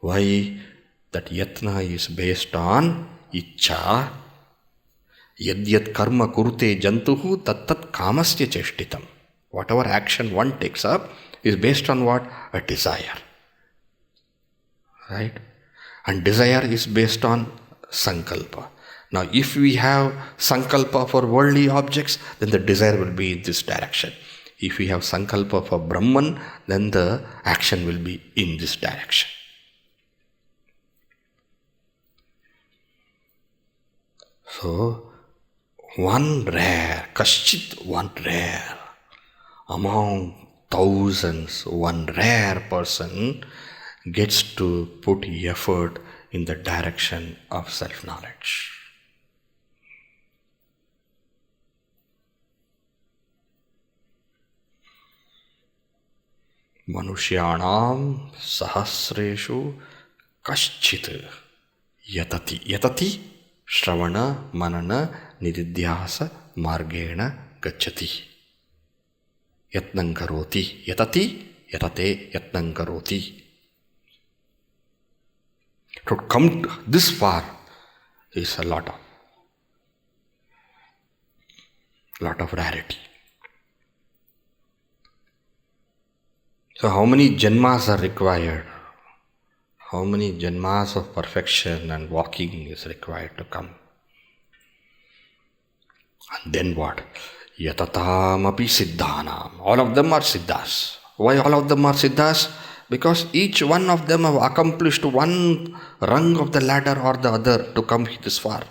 why? That yatna is based on Ichcha. Yadyat karma kurte jantuhu tat kamasya cheshtitam. Whatever action one takes up is based on what? A desire. Right? And desire is based on sankalpa. Now, if we have sankalpa for worldly objects, then the desire will be in this direction. If we have sankalpa for Brahman, then the action will be in this direction. So, one rare among thousands, one rare person gets to put effort in the direction of self-knowledge. Manushyanam Sahasreshu Kaschit Yatati Shravana Manana Nididhyasa Margena Gacchati. Yatnam karoti. Yatate yatnam karoti. To come this far is a lot of rarity. So how many janmas are required? How many janmas of perfection and walking is required to come? And then what? Yatatam-Api siddhanam. All of them are siddhas. Why all of them are siddhas? Because each one of them have accomplished one rung of the ladder or the other to come this far.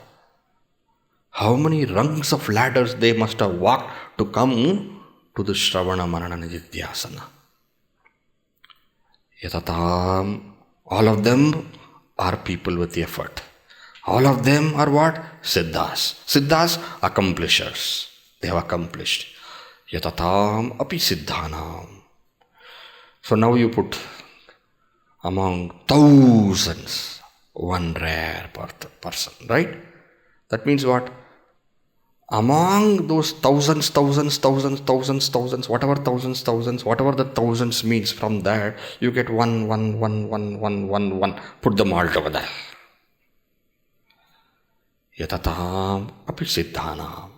How many rungs of ladders they must have walked to come to the Shravana Manana Nididhyasana. Yatatam. All of them are people with effort. All of them are what? Siddhas. Siddhas, accomplishers. They have accomplished. Yatatam-Api siddhanam. So now you put among thousands one rare person, right? That means what? Among those thousands, whatever the thousands means, from that you get one. Put them all together. Yatatam-api siddhanam.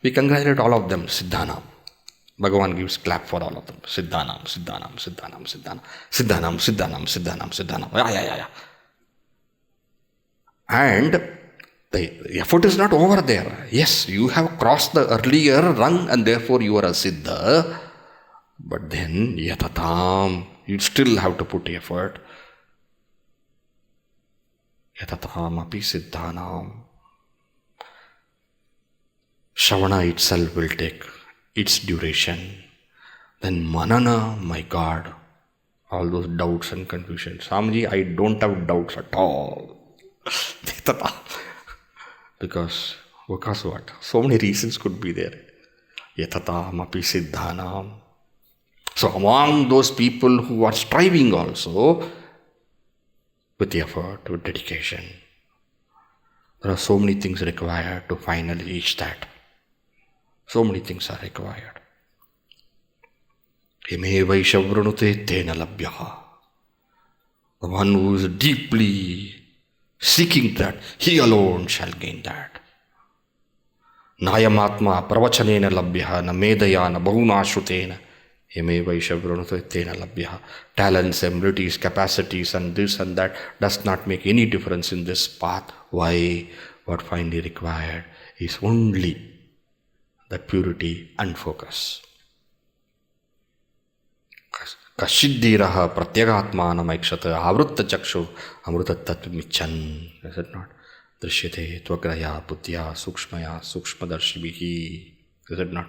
We congratulate all of them, siddhanam. Bhagavan gives clap for all of them. Siddhanam, siddhanam, siddhanam, siddhanam, siddhanam, siddhanam, siddhanam, siddhanam. Yeah. And the effort is not over there. Yes, you have crossed the earlier rung and therefore you are a siddha. But then, yatatam, you still have to put effort. Yatatam-api siddhanam. Shravana itself will take its duration. Then manana, my God, all those doubts and confusions. Swamiji, I don't have doubts at all. Because what? So many reasons could be there. Yatatam-api siddhanam. So among those people who are striving also, with effort, with dedication, there are so many things required to finally reach that. So many things are required. Ime vaishavrunute tena labhyaha. The one who is deeply seeking that, he alone shall gain that. Nayamatma pravachanena labhyaha na medaya na bahuna shrutena. Ime vaishavrunute tena labhyaha. Talents, abilities, capacities and this and that does not make any difference in this path. Why? What finally required is only that purity and focus. Kashiddhiraha pratyagatmanam aikshata avrutta chakshu amrutattatmichan. Is it not? Drishyate tvagraya buddhya sukshmaya sukshmadarshibhihi. Is it not?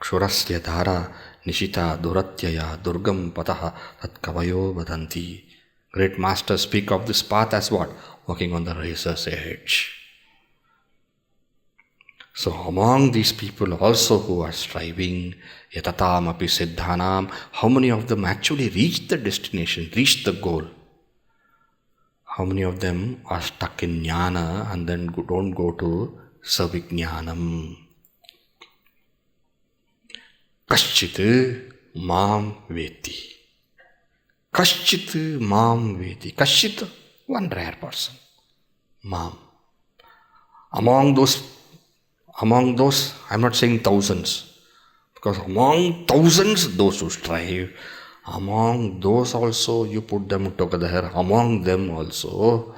Kshurasya dhara nishita duratyaya durgam pataha tatkavayo vadanti. Great masters speak of this path as what? Walking on the razor's edge. So among these people also who are striving, yatatam-api siddhanam, how many of them actually reach the destination, reach the goal? How many of them are stuck in jnana and then don't go to savijnanam? Kaschit mam veti. Kaschit mam veti. Kaschit, one rare person. Mam. Among those, I'm not saying thousands, because among thousands, those who strive, among those also you put them together, among them also,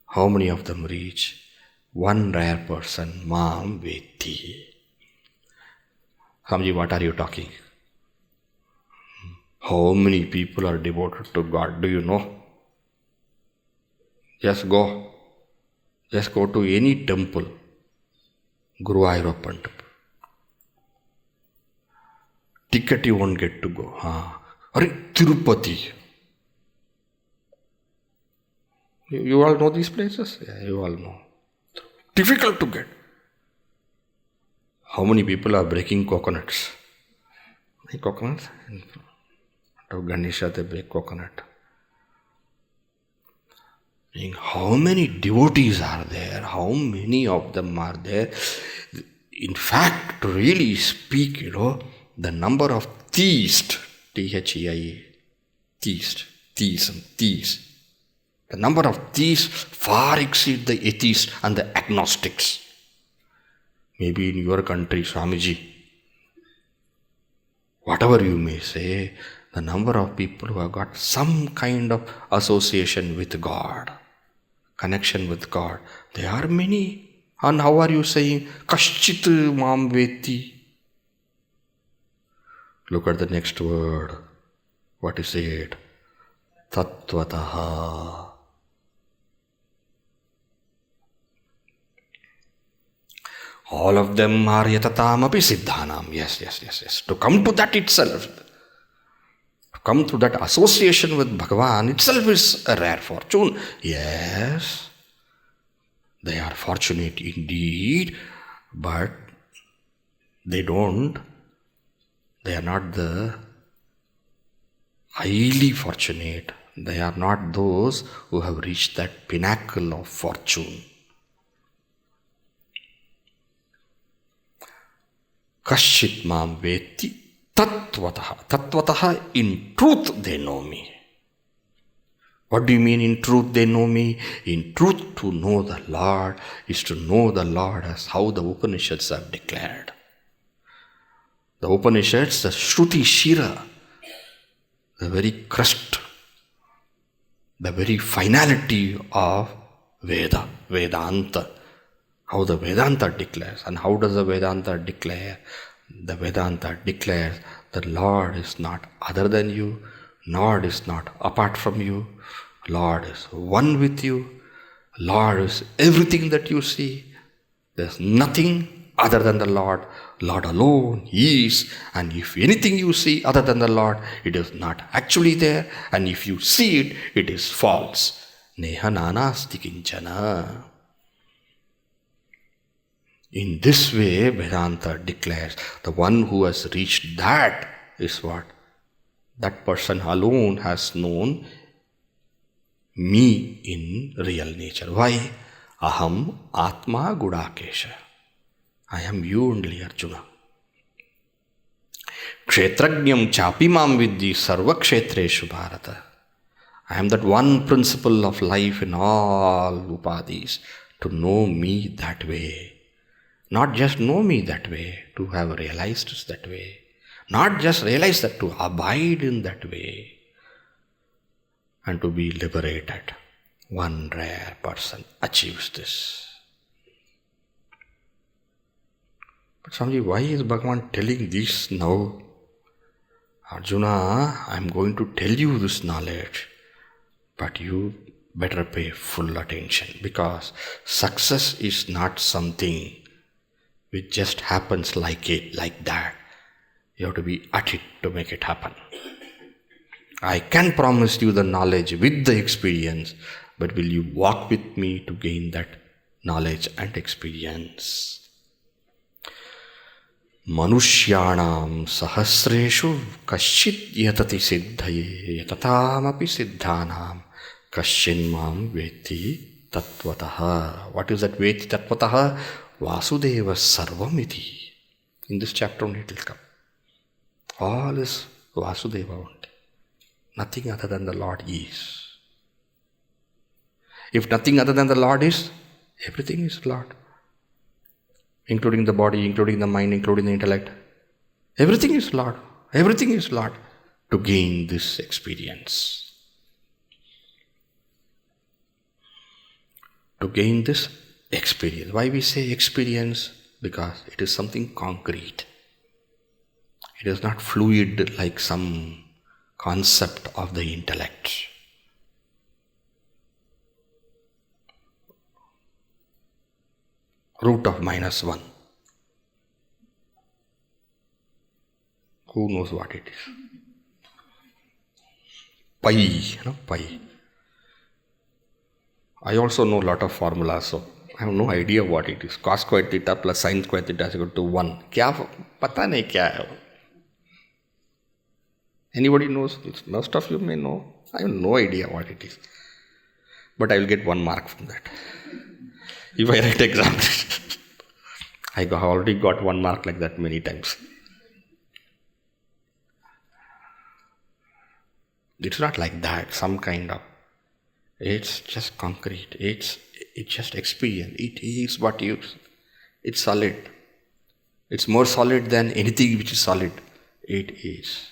how many of them reach? One rare person, mam veti. Swamiji, what are you talking? How many people are devoted to God? Do you know? Just go to any temple. Guruvayurappan temple. Ticket you won't get to go. Tirupati. You all know these places? Yeah, you all know. Difficult to get. How many people are breaking coconuts? Coconuts? In front of Ganesha they break coconut. How many devotees are there? How many of them are there? In fact, to really speak, the number of theists, T-H-E-I-E, theists, the number of theists far exceed the atheists and the agnostics. Maybe in your country, Swamiji, whatever you may say, the number of people who have got some kind of association with God, connection with God, they are many. And how are you saying, Kaschit mam veti? Look at the next word. What is it? Tattvataha. All of them are yatatam-api siddhanam. Yes. To come to that itself, to come to that association with Bhagavan itself is a rare fortune. Yes, they are fortunate indeed, but they are not the highly fortunate. They are not those who have reached that pinnacle of fortune. Kaschit mam veti tattvataha. Tattvataha, in truth they know me. What do you mean in truth they know me? In truth, to know the Lord is to know the Lord as how the Upanishads have declared. The Upanishads, the Shruti Shira, the very crust, the very finality of Veda, Vedanta. How the Vedanta declares. And how does the Vedanta declare? The Vedanta declares that Lord is not other than you, Lord is not apart from you, Lord is one with you, Lord is everything that you see. There's nothing other than the Lord. Lord alone is, and if anything you see other than the Lord, it is not actually there, and if you see it, it is false. Neha nanasti kinchana. In this way, Vedanta declares the one who has reached that is what? That person alone has known me in real nature. Why? Aham Atma Gudakesha. I am you only, Arjuna. Kshetrajnam chapi mam vidhi sarva kshetreshu bharata. I am that one principle of life in all upadhis, to know me that way. Not just know me that way, to have realized it that way. Not just realize that, to abide in that way. And to be liberated. One rare person achieves this. But Swamiji, why is Bhagavan telling this now? Arjuna, I am going to tell you this knowledge, but you better pay full attention, because success is not something which just happens like that. You have to be at it to make it happen. I can promise you the knowledge with the experience, but will you walk with me to gain that knowledge and experience? Manushyanam Sahasreshu kaschit yatati siddhaye yatatam-api siddhanam kaschin mam veti tat-vataha. What is that veti tat-vataha? Vasudeva sarvamiti. In this chapter only it will come. All is Vasudeva only. Nothing other than the Lord is. If nothing other than the Lord is, everything is Lord. Including the body, including the mind, including the intellect. Everything is Lord. Everything is Lord. To gain this experience. To gain this experience. Why we say experience? Because it is something concrete. It is not fluid like some concept of the intellect. Root of -1. Who knows what it is? Pi, pi. I also know a lot of formulas, so I have no idea what it is. Cos square theta plus sin square theta is equal to 1. Kya? Pata nahi kya hai? Anybody knows? Most of you may know. I have no idea what it is. But I will get 1 mark from that. If I write exam, I have already got 1 mark like that many times. It's not like that, some kind of. It's just concrete. It's just experience. It is what you. It's solid. It's more solid than anything which is solid. It is.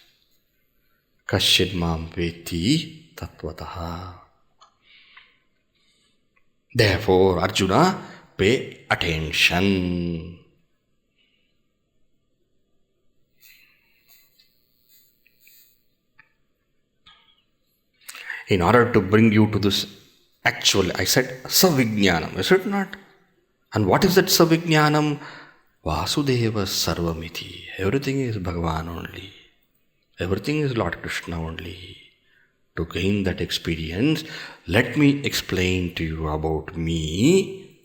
Kaschid mam veti tat-vataha. Therefore, Arjuna, pay attention. In order to bring you to this actual, I said, savijnanam, is it not? And what is that savijnanam? Vasudeva sarvamiti. Everything is Bhagavan only. Everything is Lord Krishna only. To gain that experience, let me explain to you about me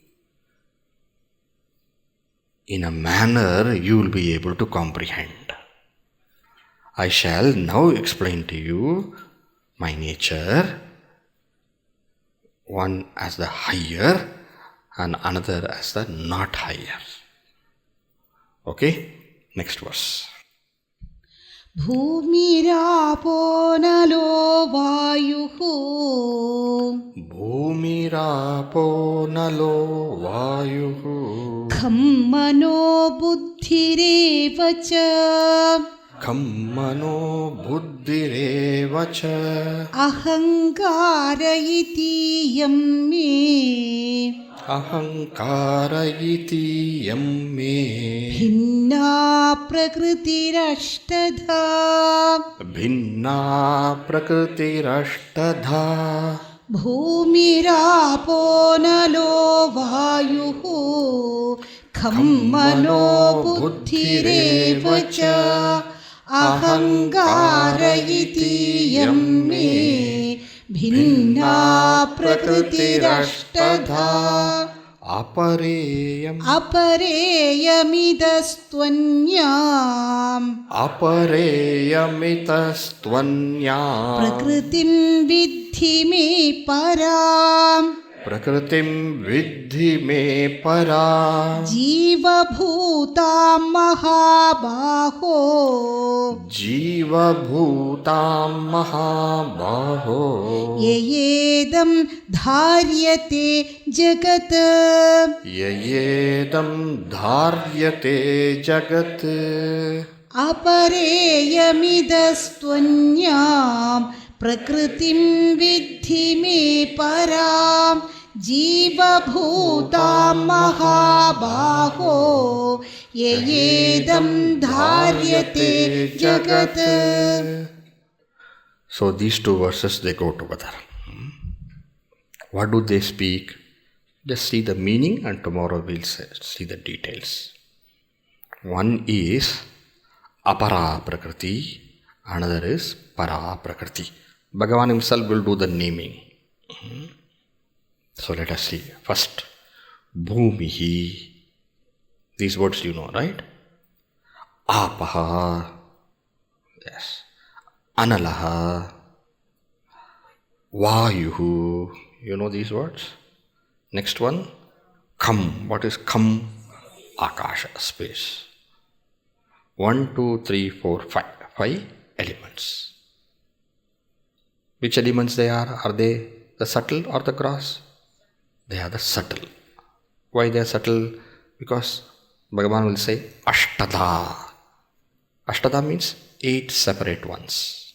in a manner you will be able to comprehend. I shall now explain to you my nature, one as the higher and another as the not higher. Okay? Next verse. Bhumirapo nalo vayuhu bhumirapo nalo vayuhu kham mano buddhireva cha kham mano buddhireva cha ahankara iti yam me ahankara iti yam me bhinna prakritirashtadha bhinna prakritirashtadha bhumirapo nalo vayuhu kham mano buddhireva cha ahankara iti yam me bhinna prakritirashtadha apareyam apareyamidastvanyam apareyamitastvanyam prakritim vidhi me param prakritim vidhi me param jiva bhutam mahabaho jiva bhutam mahabaho yeyedam dharyate jagat yayedam dharyate jagat apareyamidastvanyam prakritim vidhi me param jiva bhutam mahabaho yeyedam dharyate jagat. So these two verses, they go together. What do they speak? Just see the meaning, and tomorrow we'll see the details. One is apara-prakriti, another is para-prakriti. Bhagavan himself will do the naming. So let us see. First, bhumihi. These words you know, right? Apaha. Yes. Analaha. Vayuhu. You know these words? Next one, kham. What is kham? Akasha, space. 1, 2, 3, 4, 5. 5 elements. Which elements they are? Are they the subtle or the gross? They are the subtle. Why they are subtle? Because Bhagavan will say ashtada. Ashtada means 8 separate ones.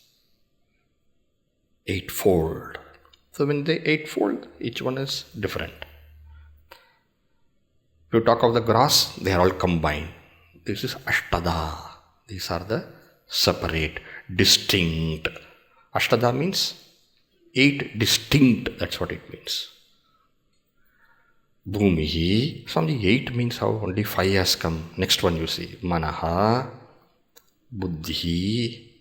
8-fold. So when they 8-fold, each one is different. If you talk of the gross, they are all combined. This is ashtada. These are the separate, distinct. Ashtada means 8 distinct, that's what it means. Bhumihi, from the 8 means how only 5 has come. Next one you see, manaha, buddhi,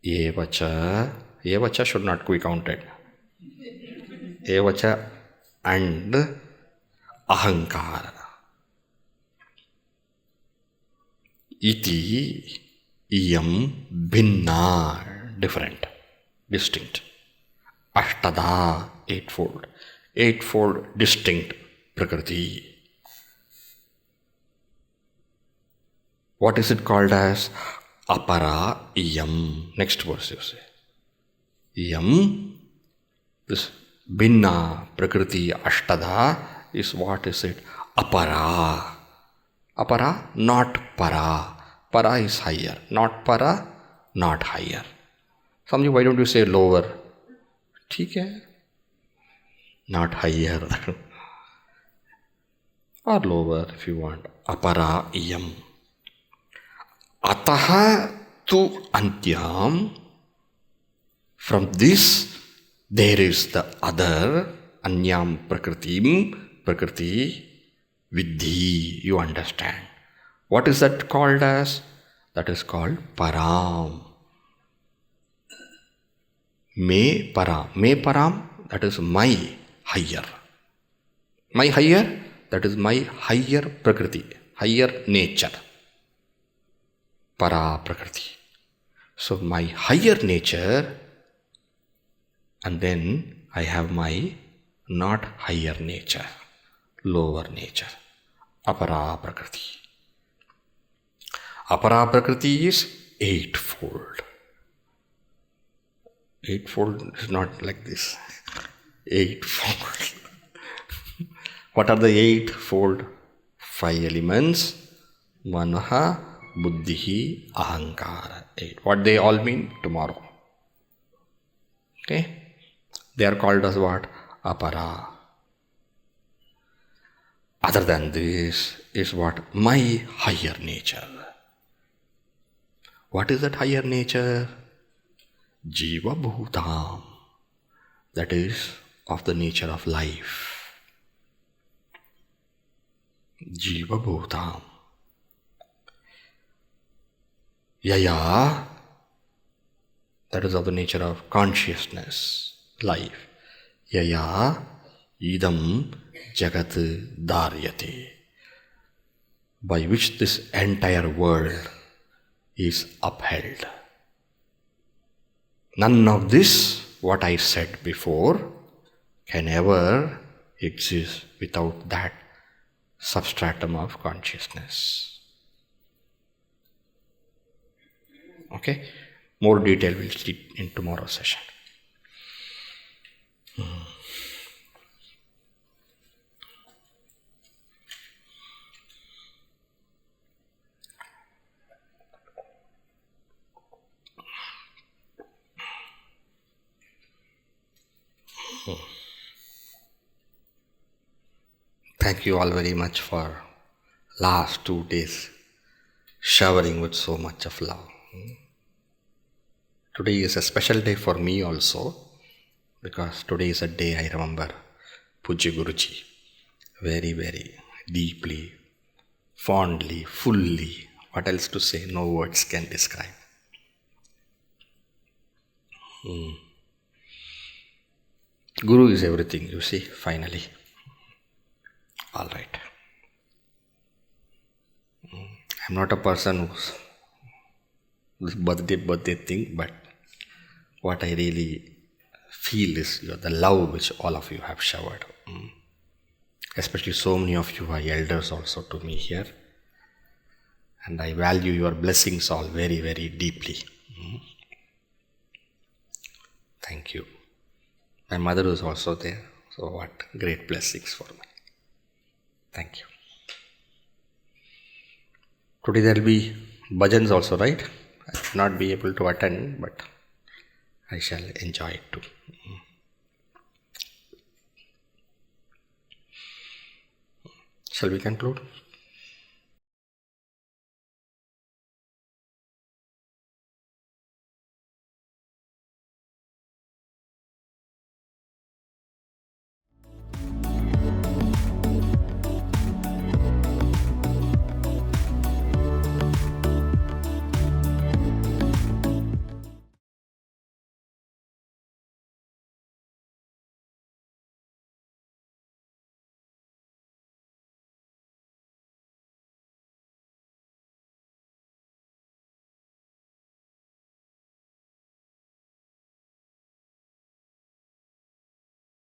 evacha. Evacha should not be counted. Evacha and ahankara. Iti, iyam, bhinna, different, distinct. Ashtada, 8-fold. 8-fold distinct prakriti. What is it called as? Apara iyam. Next verse you say. Iyam, this bhinna prakriti ashtada is what is it? Apara. Apara, not para. Para is higher. Not para, not higher. Swami, why don't you say lower? ठीक है, not higher or lower if you want. Apara iyam. Ataha tu antyam. From this there is the other. Anyam prakritim. Prakriti vidhi. You understand. What is that called as? That is called param. Me param. Me param, that is my higher. My higher, that is my higher prakriti, higher nature. Para-prakriti. So my higher nature, and then I have my not higher nature, lower nature. Apara-prakriti. Apara-prakriti is 8-fold. 8-fold is not like this. eightfold. What are the eightfold? 5 elements. Manaha, buddhihi, ahankara. 8. What they all mean? Tomorrow. Okay? They are called as what? Apara. Other than this is what? My higher nature. What is that higher nature? Jiva bhutam. That is of the nature of life. Jiva bhutam. Yaya. That is of the nature of consciousness, life. Yaya idam jagat dharyate. By which this entire world is upheld. None of this, what I said before, can ever exist without that substratum of consciousness. Okay? More detail we'll see in tomorrow's session. Thank you all very much for last 2 days showering with so much of love. Today is a special day for me also, because today is a day I remember Pujya Guruji very, very deeply, fondly, fully. What else to say? No words can describe. Guru is everything, you see, finally. All right. I'm not a person who's birthday thing, but what I really feel is the love which all of you have showered. Especially so many of you are elders also to me here. And I value your blessings all very, very deeply. Thank you. My mother was also there. So what great blessings for me. Thank you. Today there will be bhajans also, right? I will not be able to attend, but I shall enjoy it too. Shall we conclude?